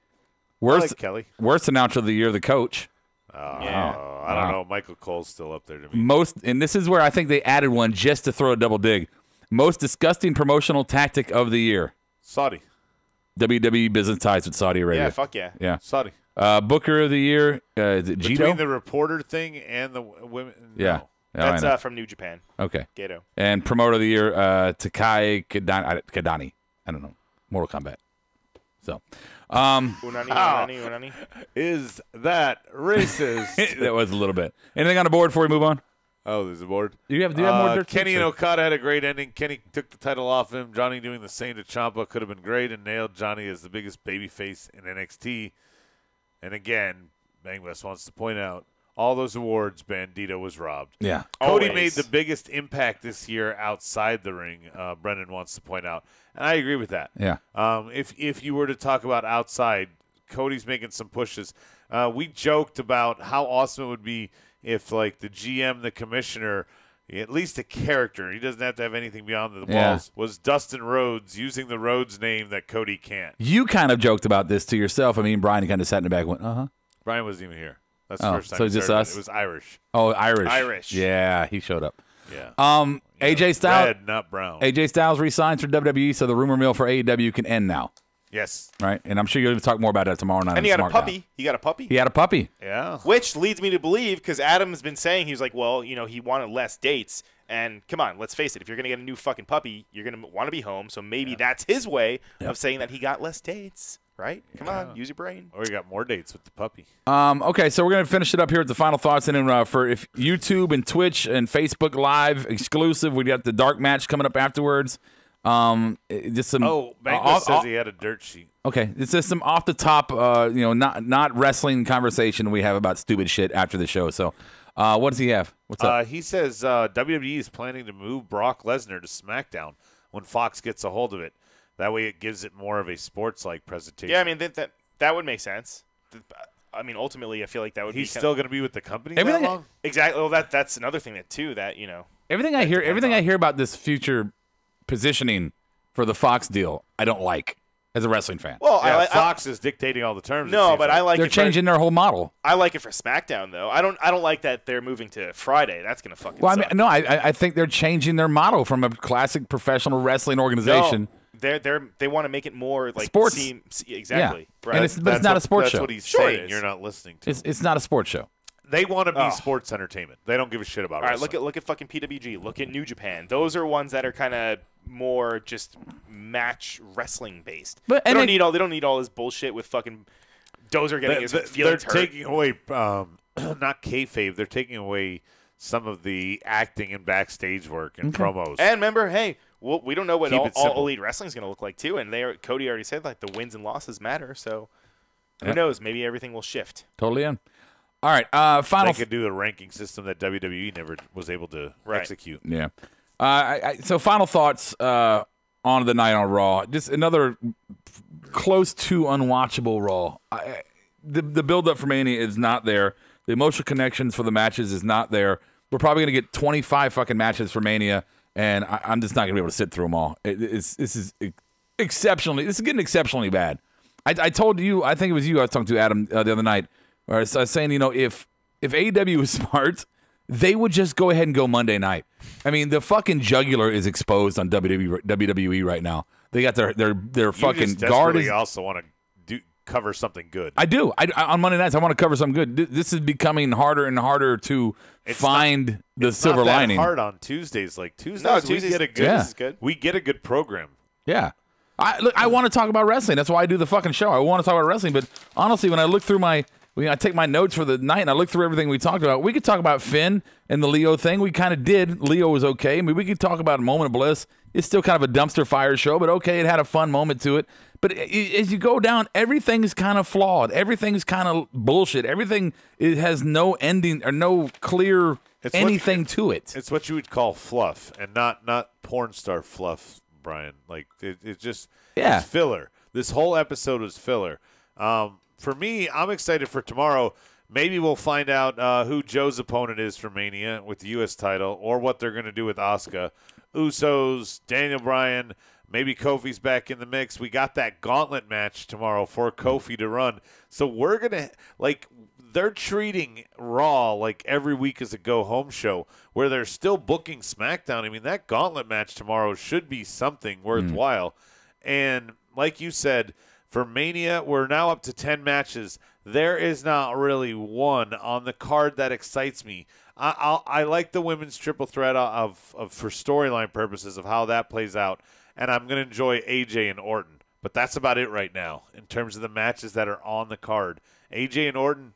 Worst like Kelly. Worst announcer of the year, the coach. I don't know. Michael Cole's still up there to me. Most, and this is where I think they added one just to throw a double dig. Most disgusting promotional tactic of the year. Saudi. WWE business ties with Saudi Arabia. Yeah, fuck yeah. Yeah. Saudi. Booker of the year, is it Jito? Between the reporter thing and the women. Yeah. No. Oh, I That's know. from New Japan. Okay. Gato. And promoter of the year, Takai Kadani. I don't know. Mortal Kombat. So. Unani. Is that racist? That was a little bit. Anything on the board before we move on? Oh, there's a board. Do you have more dirt? Kenny and Okada had a great ending. Kenny took the title off him. Johnny doing the same to Ciampa could have been great and nailed Johnny as the biggest babyface in NXT. And again, Bangwest wants to point out, all those awards, Bandito was robbed. Yeah. Cody Always. made the biggest impact this year outside the ring, Brendan wants to point out. And I agree with that. Yeah. If you were to talk about outside, Cody's making some pushes. We joked about how awesome it would be if, like, the GM, the commissioner, at least a character, he doesn't have to have anything beyond the walls, was Dustin Rhodes using the Rhodes name that Cody can't. You kind of joked about this to yourself. I mean, Brian kind of sat in the back and went, uh-huh. Brian wasn't even here. That's the Oh, first time so he just started. us? It was Irish. Oh, Irish. Irish. Yeah, he showed up. Yeah. AJ Styles. Red, not brown. AJ Styles resigns for WWE, so the rumor mill for AEW can end now. Yes. Right? And I'm sure you're going to talk more about that tomorrow night. And he on got a SmackDown. puppy. He got a puppy. He had a puppy. Yeah. Which leads me to believe, because Adam's been saying, he was like, well, he wanted less dates. And come on, let's face it, if you're going to get a new fucking puppy, you're going to want to be home. So maybe that's his way of saying that he got less dates, right? Come on, use your brain. Or he got more dates with the puppy. Okay, so we're going to finish it up here with the final thoughts. And then for if YouTube and Twitch and Facebook Live exclusive, we got the dark match coming up afterwards. Just some. Oh, Banquet says he had a dirt sheet. Okay, it's just some off the top, not wrestling conversation we have about stupid shit after the show. So, what does he have? What's up? He says WWE is planning to move Brock Lesnar to SmackDown when Fox gets a hold of it. That way, it gives it more of a sports-like presentation. Yeah, I mean that would make sense. I mean, ultimately, I feel like that would. He's still going to be with the company that Everything- long? Exactly. Well, that's another thing that Everything I hear about this future positioning for the Fox deal, I don't like as a wrestling fan. Well, Yeah, Fox is dictating all the terms. it No, seems but like. I like They're it for- changing their whole model. I like it for SmackDown though. I don't like that they're moving to Friday. That's gonna fucking. Well, I suck. mean, no, I think they're changing their model from a classic professional wrestling organization. No, they want to make it more like Sports. Exactly. Yeah. Right. And but it's not a sports That's show. what he's Sure it saying. is. You're not listening to. It's not a sports show. They want to be Oh. sports entertainment. They don't give a shit about All right, wrestling. look at fucking PWG. Look at New Japan. Those are ones that are kind of more just match wrestling based. But- they and don't they- need all this bullshit with fucking Dozer getting his They're feelings hurt. taking away, not kayfabe. They're taking away some of the acting and backstage work and promos. And remember, hey, well, we don't know what Keep all it simple. Elite Wrestling is going to look like too. And Cody already said like the wins and losses matter. So who Yep. knows? Maybe everything will shift. Totally in. All right, final. They could do a ranking system that WWE never was able to execute. Yeah. So final thoughts on the night on Raw. Just another close to unwatchable Raw. The build-up for Mania is not there. The emotional connections for the matches is not there. We're probably going to get 25 fucking matches for Mania, and I'm just not going to be able to sit through them all. This is getting exceptionally bad. I told you, I think it was you I was talking to, Adam, the other night, where I was saying, if AEW was smart, they would just go ahead and go Monday night. I mean, the fucking jugular is exposed on WWE right now. They got their fucking guard. You also want to cover something good. I do. On Monday nights, I want to cover something good. This is becoming harder and harder to find the silver lining. It's not that hard on Tuesdays. Like Tuesdays, we get a good. This is good. We get a good program. Yeah. I want to talk about wrestling. That's why I do the fucking show. I want to talk about wrestling. But honestly, when I look through I take my notes for the night and I look through everything we talked about. We could talk about Finn and the Leo thing. We kind of did. Leo was okay. I mean, we could talk about Moment of Bliss. It's still kind of a dumpster fire show, but okay, it had a fun moment to it. But as you go down, everything's kind of flawed. Everything's kind of bullshit. Everything has no ending or no clear anything to it. It's what you would call fluff and not porn star fluff, Brian. Like it's just it's filler. This whole episode was filler. For me, I'm excited for tomorrow. Maybe we'll find out who Joe's opponent is for Mania with the U.S. title or what they're going to do with Asuka. Usos, Daniel Bryan, maybe Kofi's back in the mix. We got that gauntlet match tomorrow for Kofi to run. So we're going to, they're treating Raw like every week as a go-home show where they're still booking SmackDown. I mean, that gauntlet match tomorrow should be something worthwhile. And like you said, for Mania, we're now up to 10 matches. There is not really one on the card that excites me. I like the women's triple threat for storyline purposes of how that plays out, and I'm going to enjoy AJ and Orton. But that's about it right now in terms of the matches that are on the card. AJ and Orton,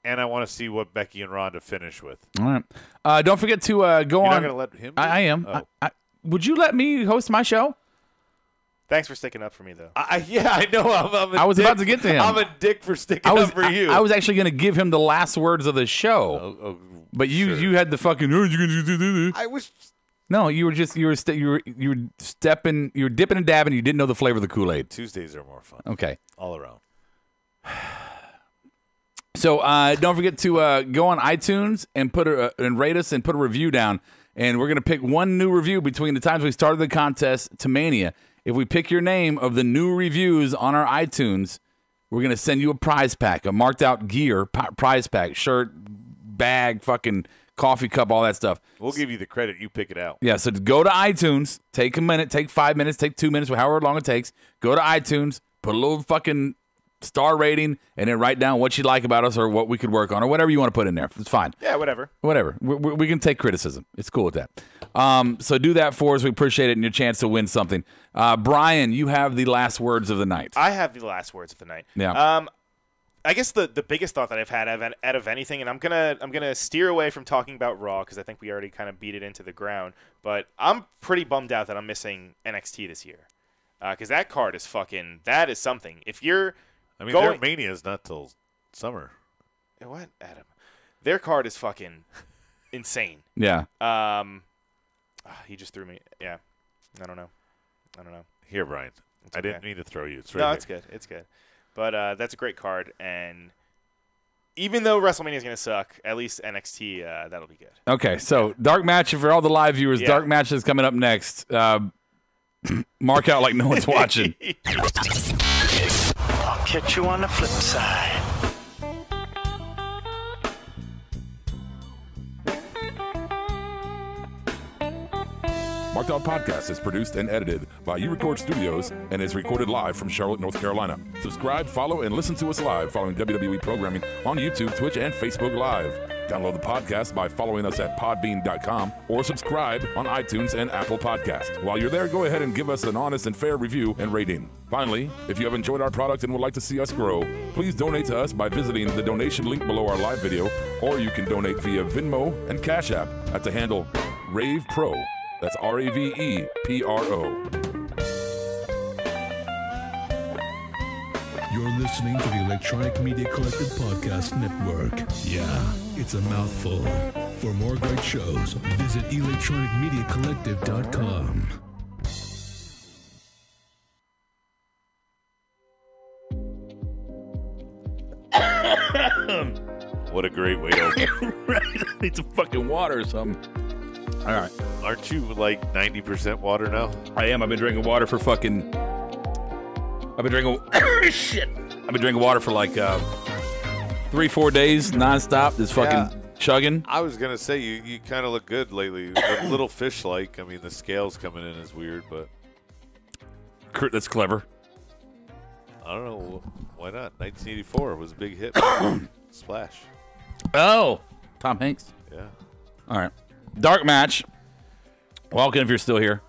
and I want to see what Becky and Ronda finish with. All right. Don't forget to go on. You're not going to let him? I am. Oh. Would you let me host my show? Thanks for sticking up for me, though. I know. I was about to get to him. I'm a dick for sticking up for you. I was actually going to give him the last words of the show, but you had the fucking. I was. No, you were dipping and dabbing. You didn't know the flavor of the Kool-Aid. Tuesdays are more fun. Okay, all around. So don't forget to go on iTunes and and rate us and put a review down. And we're going to pick one new review between the times we started the contest to Mania. If we pick your name of the new reviews on our iTunes, we're going to send you a prize pack, a marked out gear prize pack, shirt, bag, fucking coffee cup, all that stuff. We'll give you the credit. You pick it out. Yeah, so go to iTunes, take a minute, take 5 minutes, take 2 minutes, however long it takes. Go to iTunes, put a little fucking star rating, and then write down what you like about us or what we could work on or whatever you want to put in there. It's fine. Yeah, whatever. Whatever. We can take criticism. It's cool with that. So do that for us. We appreciate it and your chance to win something. Brian, you have the last words of the night. I have the last words of the night. Yeah. I guess the biggest thought that I've had out of anything, and I'm gonna steer away from talking about Raw because I think we already kind of beat it into the ground. But I'm pretty bummed out that I'm missing NXT this year because that card is that is something. If you're their Mania is not till summer. What, Adam? Their card is fucking insane. Yeah. He just threw me. Yeah. I don't know. Here, Brian. I didn't mean to throw you. It's right no, here. it's good. It's good. But that's a great card, and even though WrestleMania is going to suck, at least NXT, that'll be good. Okay, so dark match for all the live viewers. Yeah. Dark match is coming up next. Mark out like no one's watching. I'll catch you on the flip side. Marked Out Podcast is produced and edited by U-Record Studios and is recorded live from Charlotte, North Carolina. Subscribe, follow, and listen to us live following WWE programming on YouTube, Twitch, and Facebook Live. Download the podcast by following us at podbean.com or subscribe on iTunes and Apple Podcasts. While you're there, go ahead and give us an honest and fair review and rating. Finally, if you have enjoyed our product and would like to see us grow, please donate to us by visiting the donation link below our live video, or you can donate via Venmo and Cash App at the handle Ravepro. That's Ravepro. You're listening to the Electronic Media Collective Podcast Network. Yeah, it's a mouthful. For more great shows, visit electronicmediacollective.com. What a great way to open. Need some fucking water or something. All right. Aren't you like 90% water now? I am. I've been drinking water for fucking. I've been drinking. Shit. I've been drinking water for like 3-4 days nonstop. Just fucking chugging. I was gonna say you kind of look good lately. A little fish-like. I mean, the scales coming in is weird, but that's clever. I don't know why not. 1984 was a big hit. Splash. Oh, Tom Hanks. Yeah. All right. Dark match. Welcome if you're still here.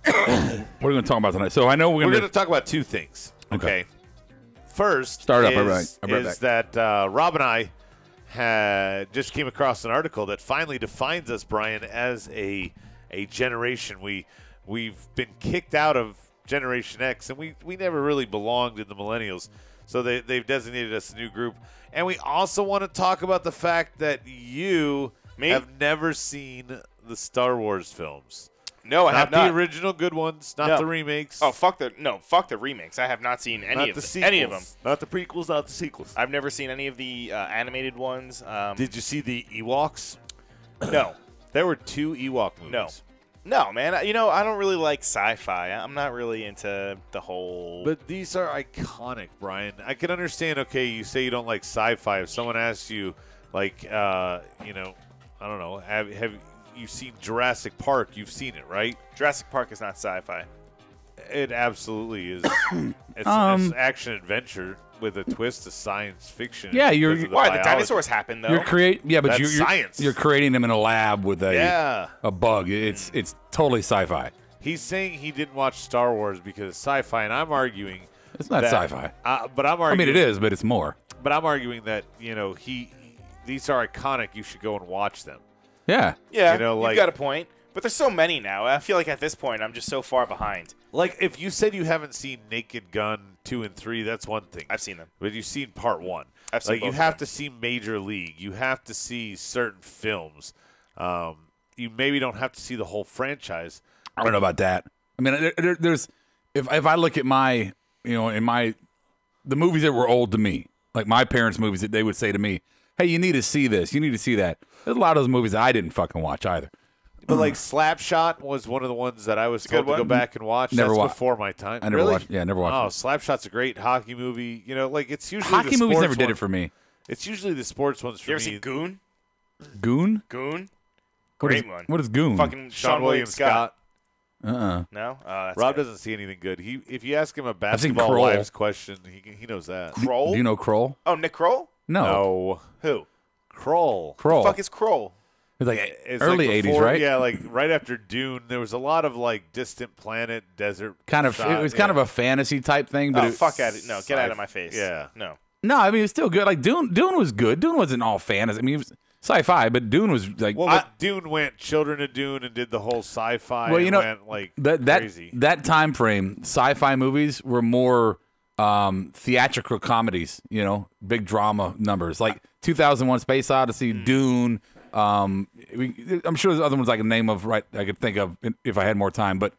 What are we going to talk about tonight? So I know we're going to talk about two things. Okay. First, start up. Is that Rob and I had just came across an article that finally defines us, Brian, as a generation. We've been kicked out of Generation X, and we never really belonged in the millennials. So they've designated us a new group. And we also want to talk about the fact that you have never seen the Star Wars films. No, I have not. Not the original good ones, not the remakes. Oh, fuck the remakes. I have not seen any of them. Not the prequels, not the sequels. I've never seen any of the animated ones. Did you see the Ewoks? No. There were 2 Ewok movies. No, man. I don't really like sci-fi. I'm not really into the whole. But these are iconic, Brian. I can understand. Okay, you say you don't like sci-fi. If someone asks you, like, I don't know, have you seen Jurassic Park? You've seen it, right? Jurassic Park is not sci-fi. It absolutely is. It's action adventure with a twist of science fiction. Yeah, the dinosaurs happen though. You're creating them in a lab with a bug. It's totally sci-fi. He's saying he didn't watch Star Wars because it's sci-fi, and I'm arguing it's not sci-fi. But I'm arguing. I mean, it is, but it's more. But I'm arguing that these are iconic. You should go and watch them. Yeah. Yeah. You've got a point. But there's so many now. I feel like at this point I'm just so far behind. Like if you said you haven't seen Naked Gun 2 and 3, that's one thing. I've seen them. But you've seen part 1. I've seen both you have to see Major League. You have to see certain films. You maybe don't have to see the whole franchise. I don't know about that. I mean, there's if I look at my the movies that were old to me, like my parents' movies that they would say to me, "Hey, you need to see this. You need to see that." There's a lot of those movies that I didn't fucking watch either. But like Slapshot was one of the ones that I was told to go back and watch. That's before my time. I never watched. Yeah, never watched. Oh, Slapshot's a great hockey movie. It's usually hockey movies never did it for me. It's usually the sports ones for me. You ever seen Goon? Goon? Great one. What is Goon? Fucking Sean William Scott. No? Rob doesn't see anything good. If you ask him a basketball wives question, he knows that. Kroll? Do you know Kroll? Oh, Nick Kroll? No. Who? Kroll. Who the fuck is Kroll? It's like early 80s, right? Yeah, like right after Dune, there was a lot of like distant planet, desert. Kind of. It was kind of a fantasy type thing, but fuck at it. No, get out of my face. Yeah. No. No, I mean it's still good. Like Dune was good. Dune wasn't all fantasy. I mean it was sci-fi, but Dune was like. Well, Dune went Children of Dune and did the whole sci-fi. Well, went like crazy. That time frame, sci-fi movies were more theatrical comedies. Big drama numbers like 2001: Space Odyssey, Dune. I'm sure there's other ones I can name of. Right, I could think of if I had more time. But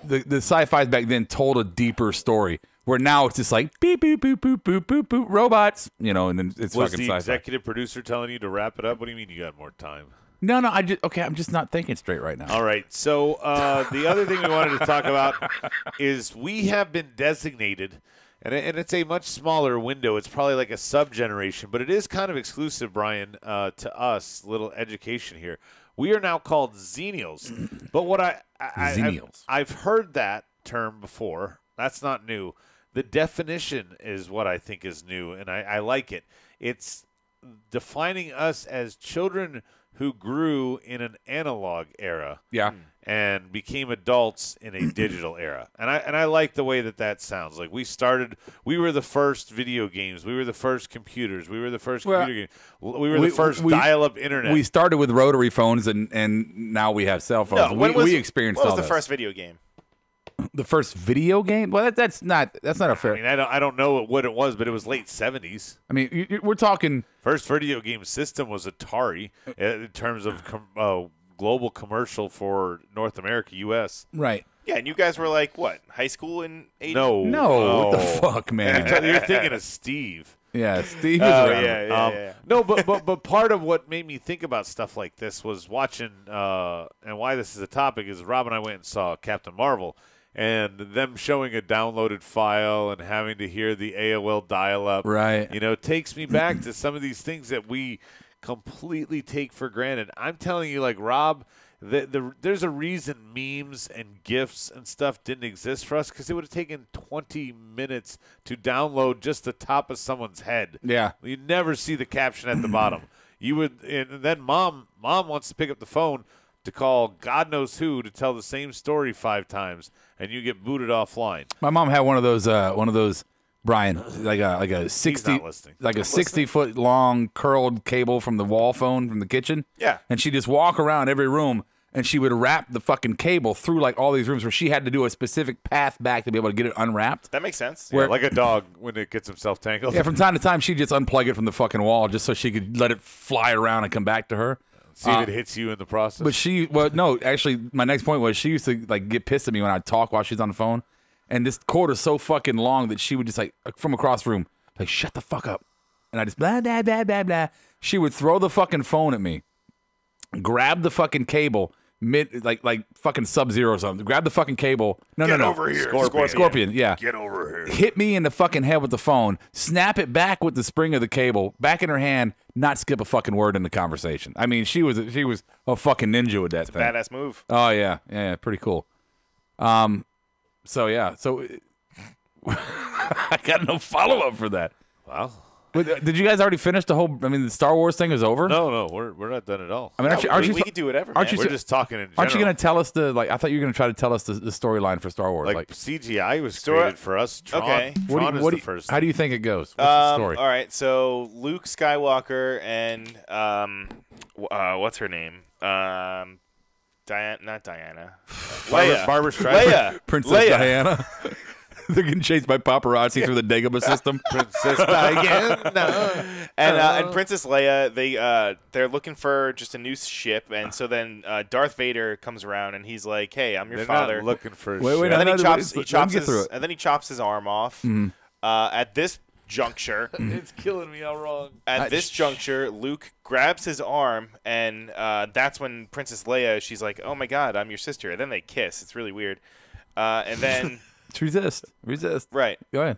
the sci-fis back then told a deeper story. Where now it's just like beep boop boop boop boop boop boop robots, and then it's was fucking the sci-fi. Executive producer telling you to wrap it up? What do you mean you got more time? No, I'm just not thinking straight right now. All right, so the other thing we wanted to talk about is we have been designated, and it's a much smaller window. It's probably like a sub-generation, but it is kind of exclusive, Brian, to us. Little education here. We are now called Xenials. But what I've heard that term before. That's not new. The definition is what I think is new, and I like it. It's defining us as children who grew in an analog era. Yeah. And became adults in a digital era. And I like the way that sounds. Like we were the first video games. We were the first computers. We were the first computer games. We were the first dial-up internet. We started with rotary phones, and now we have cell phones. No, we experienced all What was the this. first video game? The first video game? Well, that's not a fair. I mean, I don't know what it was, but it was late 70s. I mean, we're talking first video game system was Atari in terms of global commercial for North America, U.S. Right. Yeah, and you guys were like what? High school in 80? No. What the fuck, man? You're thinking of Steve. Yeah, Steve is around. Yeah. No, but part of what made me think about stuff like this was watching, and why this is a topic is Rob and I went and saw Captain Marvel, and them showing a downloaded file and having to hear the AOL dial-up, right? Takes me back to some of these things that we completely take for granted. I'm telling you, like Rob. There's a reason memes and GIFs and stuff didn't exist for us because it would have taken 20 minutes to download just the top of someone's head. Yeah. You'd never see the caption at the bottom. You would, and then mom wants to pick up the phone to call God knows who to tell the same story 5 times, and you get booted offline. My mom had one of those, Brian, like a 60-foot long curled cable from the wall phone from the kitchen. Yeah. And she'd just walk around every room, and she would wrap the fucking cable through like all these rooms where she had to do a specific path back to be able to get it unwrapped. That makes sense. Yeah, like a dog when it gets himself tangled. Yeah, from time to time she'd just unplug it from the fucking wall just so she could let it fly around and come back to her. See if it hits you in the process. But no, actually, my next point was she used to like get pissed at me when I talk while she's on the phone. And this cord is so fucking long that she would just like from across the room, like, shut the fuck up. And I just blah, blah, blah, blah, blah. She would throw the fucking phone at me, grab the fucking cable, like fucking Sub-Zero or something. Grab the fucking cable. No. Over here. Scorpion, yeah. Get over here. Hit me in the fucking head with the phone, snap it back with the spring of the cable, back in her hand, not skip a fucking word in the conversation. I mean, she was a fucking ninja with that thing. Badass move. Oh, yeah, pretty cool. So I got no follow-up for that. Wow. But, did you guys already finish the whole? I mean, the Star Wars thing is over. No, we're not done at all. I mean, we could do whatever. Aren't you? We're just talking in general. Aren't you going to tell us I thought you were going to try to tell us the storyline for Star Wars. Like CGI was created for us. Tron, okay. Tron is the first. How do you think it goes? What's the story? All right. So Luke Skywalker and what's her name? Not Diana. Leia. Barbara Streisand. Leia. Princess Diana. They're getting chased by paparazzi through the Dagobah system. Princess Diana. And Princess Leia, they're looking for just a new ship, and so then Darth Vader comes around and he's like, "Hey, I'm your They're father." Not looking for. Wait, and then he chops his arm off. Mm-hmm. At this juncture, it's killing me how wrong. At this juncture, Luke grabs his arm, and that's when Princess Leia, she's like, "Oh my God, I'm your sister." And then they kiss. It's really weird. And then resist. Right. Go ahead.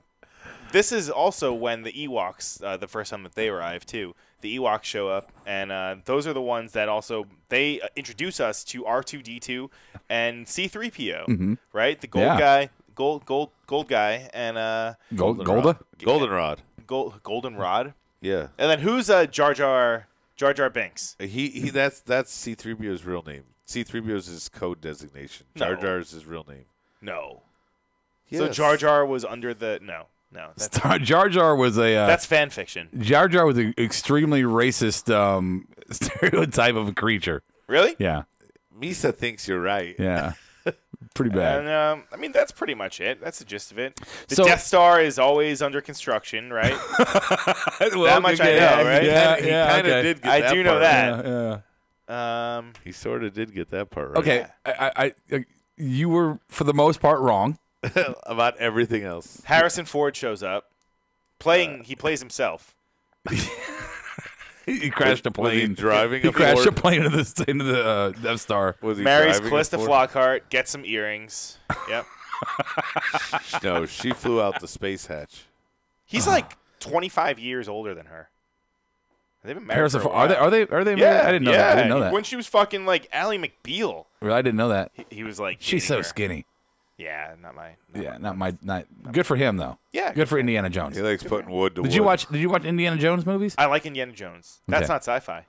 This is also when the Ewoks, the first time that they arrive too. The Ewoks show up, and those are the ones that also they introduce us to R2-D2 and C-3PO. Right, the gold guy. Gold guy and Goldenrod. Goldenrod. Yeah. And then who's Jar Jar Binks? He that's C-3PO's real name. C-3PO's his code designation. Jar Jar is his real name. No. Yes. So Jar Jar was under the no. Jar Jar was a that's fan fiction. Jar Jar was an extremely racist stereotype of a creature. Really? Yeah. Misa thinks you're right. Yeah. Pretty bad. And, I mean, that's pretty much it. That's the gist of it. The Death Star is always under construction, right? That much I know, right? Yeah, he kind of did get that I do know part. that. Yeah. He sort of did get that part right. Okay. I you were, for the most part, wrong. About everything else. Harrison Ford shows up. He plays himself. He crashed a plane. Was he driving he a crashed Ford? a plane into the Death Star. Was he Marries driving Callista a Ford? Flockhart, gets some earrings. Yep. No, she flew out the space hatch. He's like 25 years older than her. They've been married Harrison for a Ford. while. Are they married? Yeah, I didn't know that. I didn't know that. When she was fucking like Ally McBeal. I didn't know that. He was like, she's so her. skinny. Yeah, not my. Good for him though. Yeah, good for Indiana Jones. He likes putting wood to wood. Did you watch Indiana Jones movies? I like Indiana Jones. That's Okay. not sci-fi.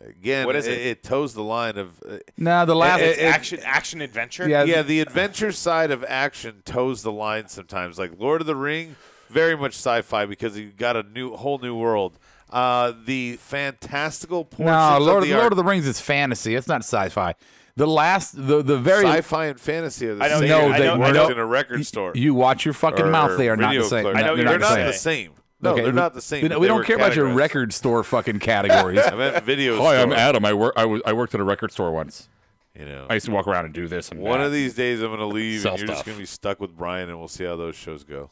Again, What is it? It toes the line of. No, the last It's action adventure. Yeah, the adventure side of action toes the line sometimes. Like Lord of the Ring, very much sci-fi because you got a whole new world. The fantastical portions Lord of of the Rings is fantasy. It's not sci-fi. The very sci-fi and fantasy are the I know, same. no, They I worked know. in a record store. You watch your fucking Or mouth. They are not the video same. clerk. I know They're you're They're not saying. the same. No, Okay, they're not the same. We but they don't were care about your categorized. record store fucking categories. I meant video Hi, I'm store. Adam. I worked at a record store once. You know, I used to walk around and do this and one that. of these days I'm going to leave, Sell and you're just stuff. going to be stuck with Brian, and we'll see how those shows go.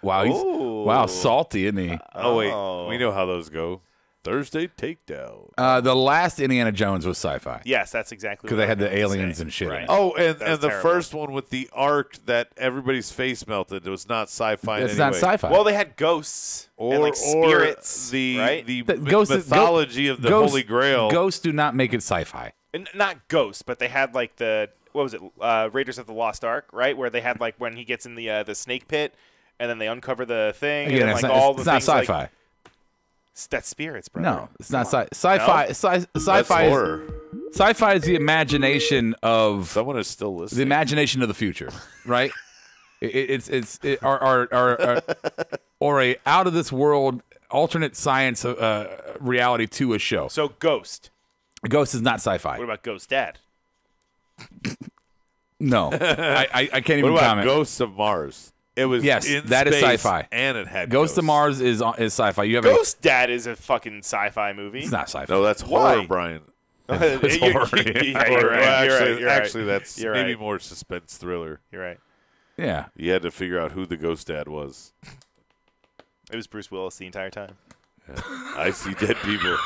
Wow, salty, isn't he? Oh, wait. We know how those go. Thursday Takedown. The last Indiana Jones was sci-fi. Yes, that's exactly because they had the aliens and shit. Right. In it. Oh, and the terrible. first one with the arc that everybody's face melted. It was not sci-fi. It's anyway. not sci-fi. Well, they had ghosts and like spirits, the right? the ghosts- mythology of the ghosts- Holy Grail. Ghosts do not make it sci-fi. And not ghosts, but they had like what was it? Raiders of the Lost Ark, right? Where they had like when he gets in the snake pit, and then they uncover the thing, Again, and then, it's like not, all it's the not things like sci-fi. that's spirits, bro. No, it's not sci-fi. No? Sci-fi is horror. Sci-fi is the imagination of Someone is still listening. the imagination of the future, right? Or a out of this world alternate science reality to a show. So Ghost. Ghost is not sci-fi. What about Ghost Dad? No, I can't even What about comment. Ghosts of Mars? It was in that is space, sci-fi. and it had Ghost of Mars is sci-fi. You have Ghost Dad is a fucking sci-fi movie. It's not sci-fi. No, that's Why? horror, Brian. It's horror. Yeah, you're right. Actually, that's You're maybe right. more suspense thriller. You're right. Yeah. You had to figure out who the Ghost Dad was. It was Bruce Willis the entire time. Yeah. I see dead people.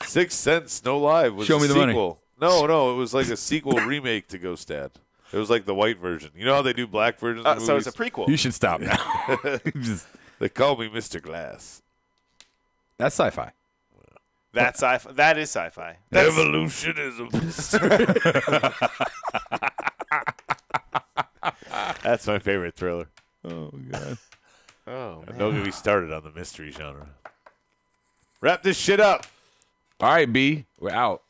6th Sense, no live was Show a me the sequel. No, it was like a sequel remake to Ghost Dad. It was like the white version. You know how they do black versions of movies? So it's a prequel. You should stop now. They call me Mr. Glass. That's sci-fi. That's sci-fi. That is sci-fi. Evolution is a mystery. That's my favorite thriller. Oh, God. Oh, man. Don't get me started on the mystery genre. Wrap this shit up. All right, B. We're out.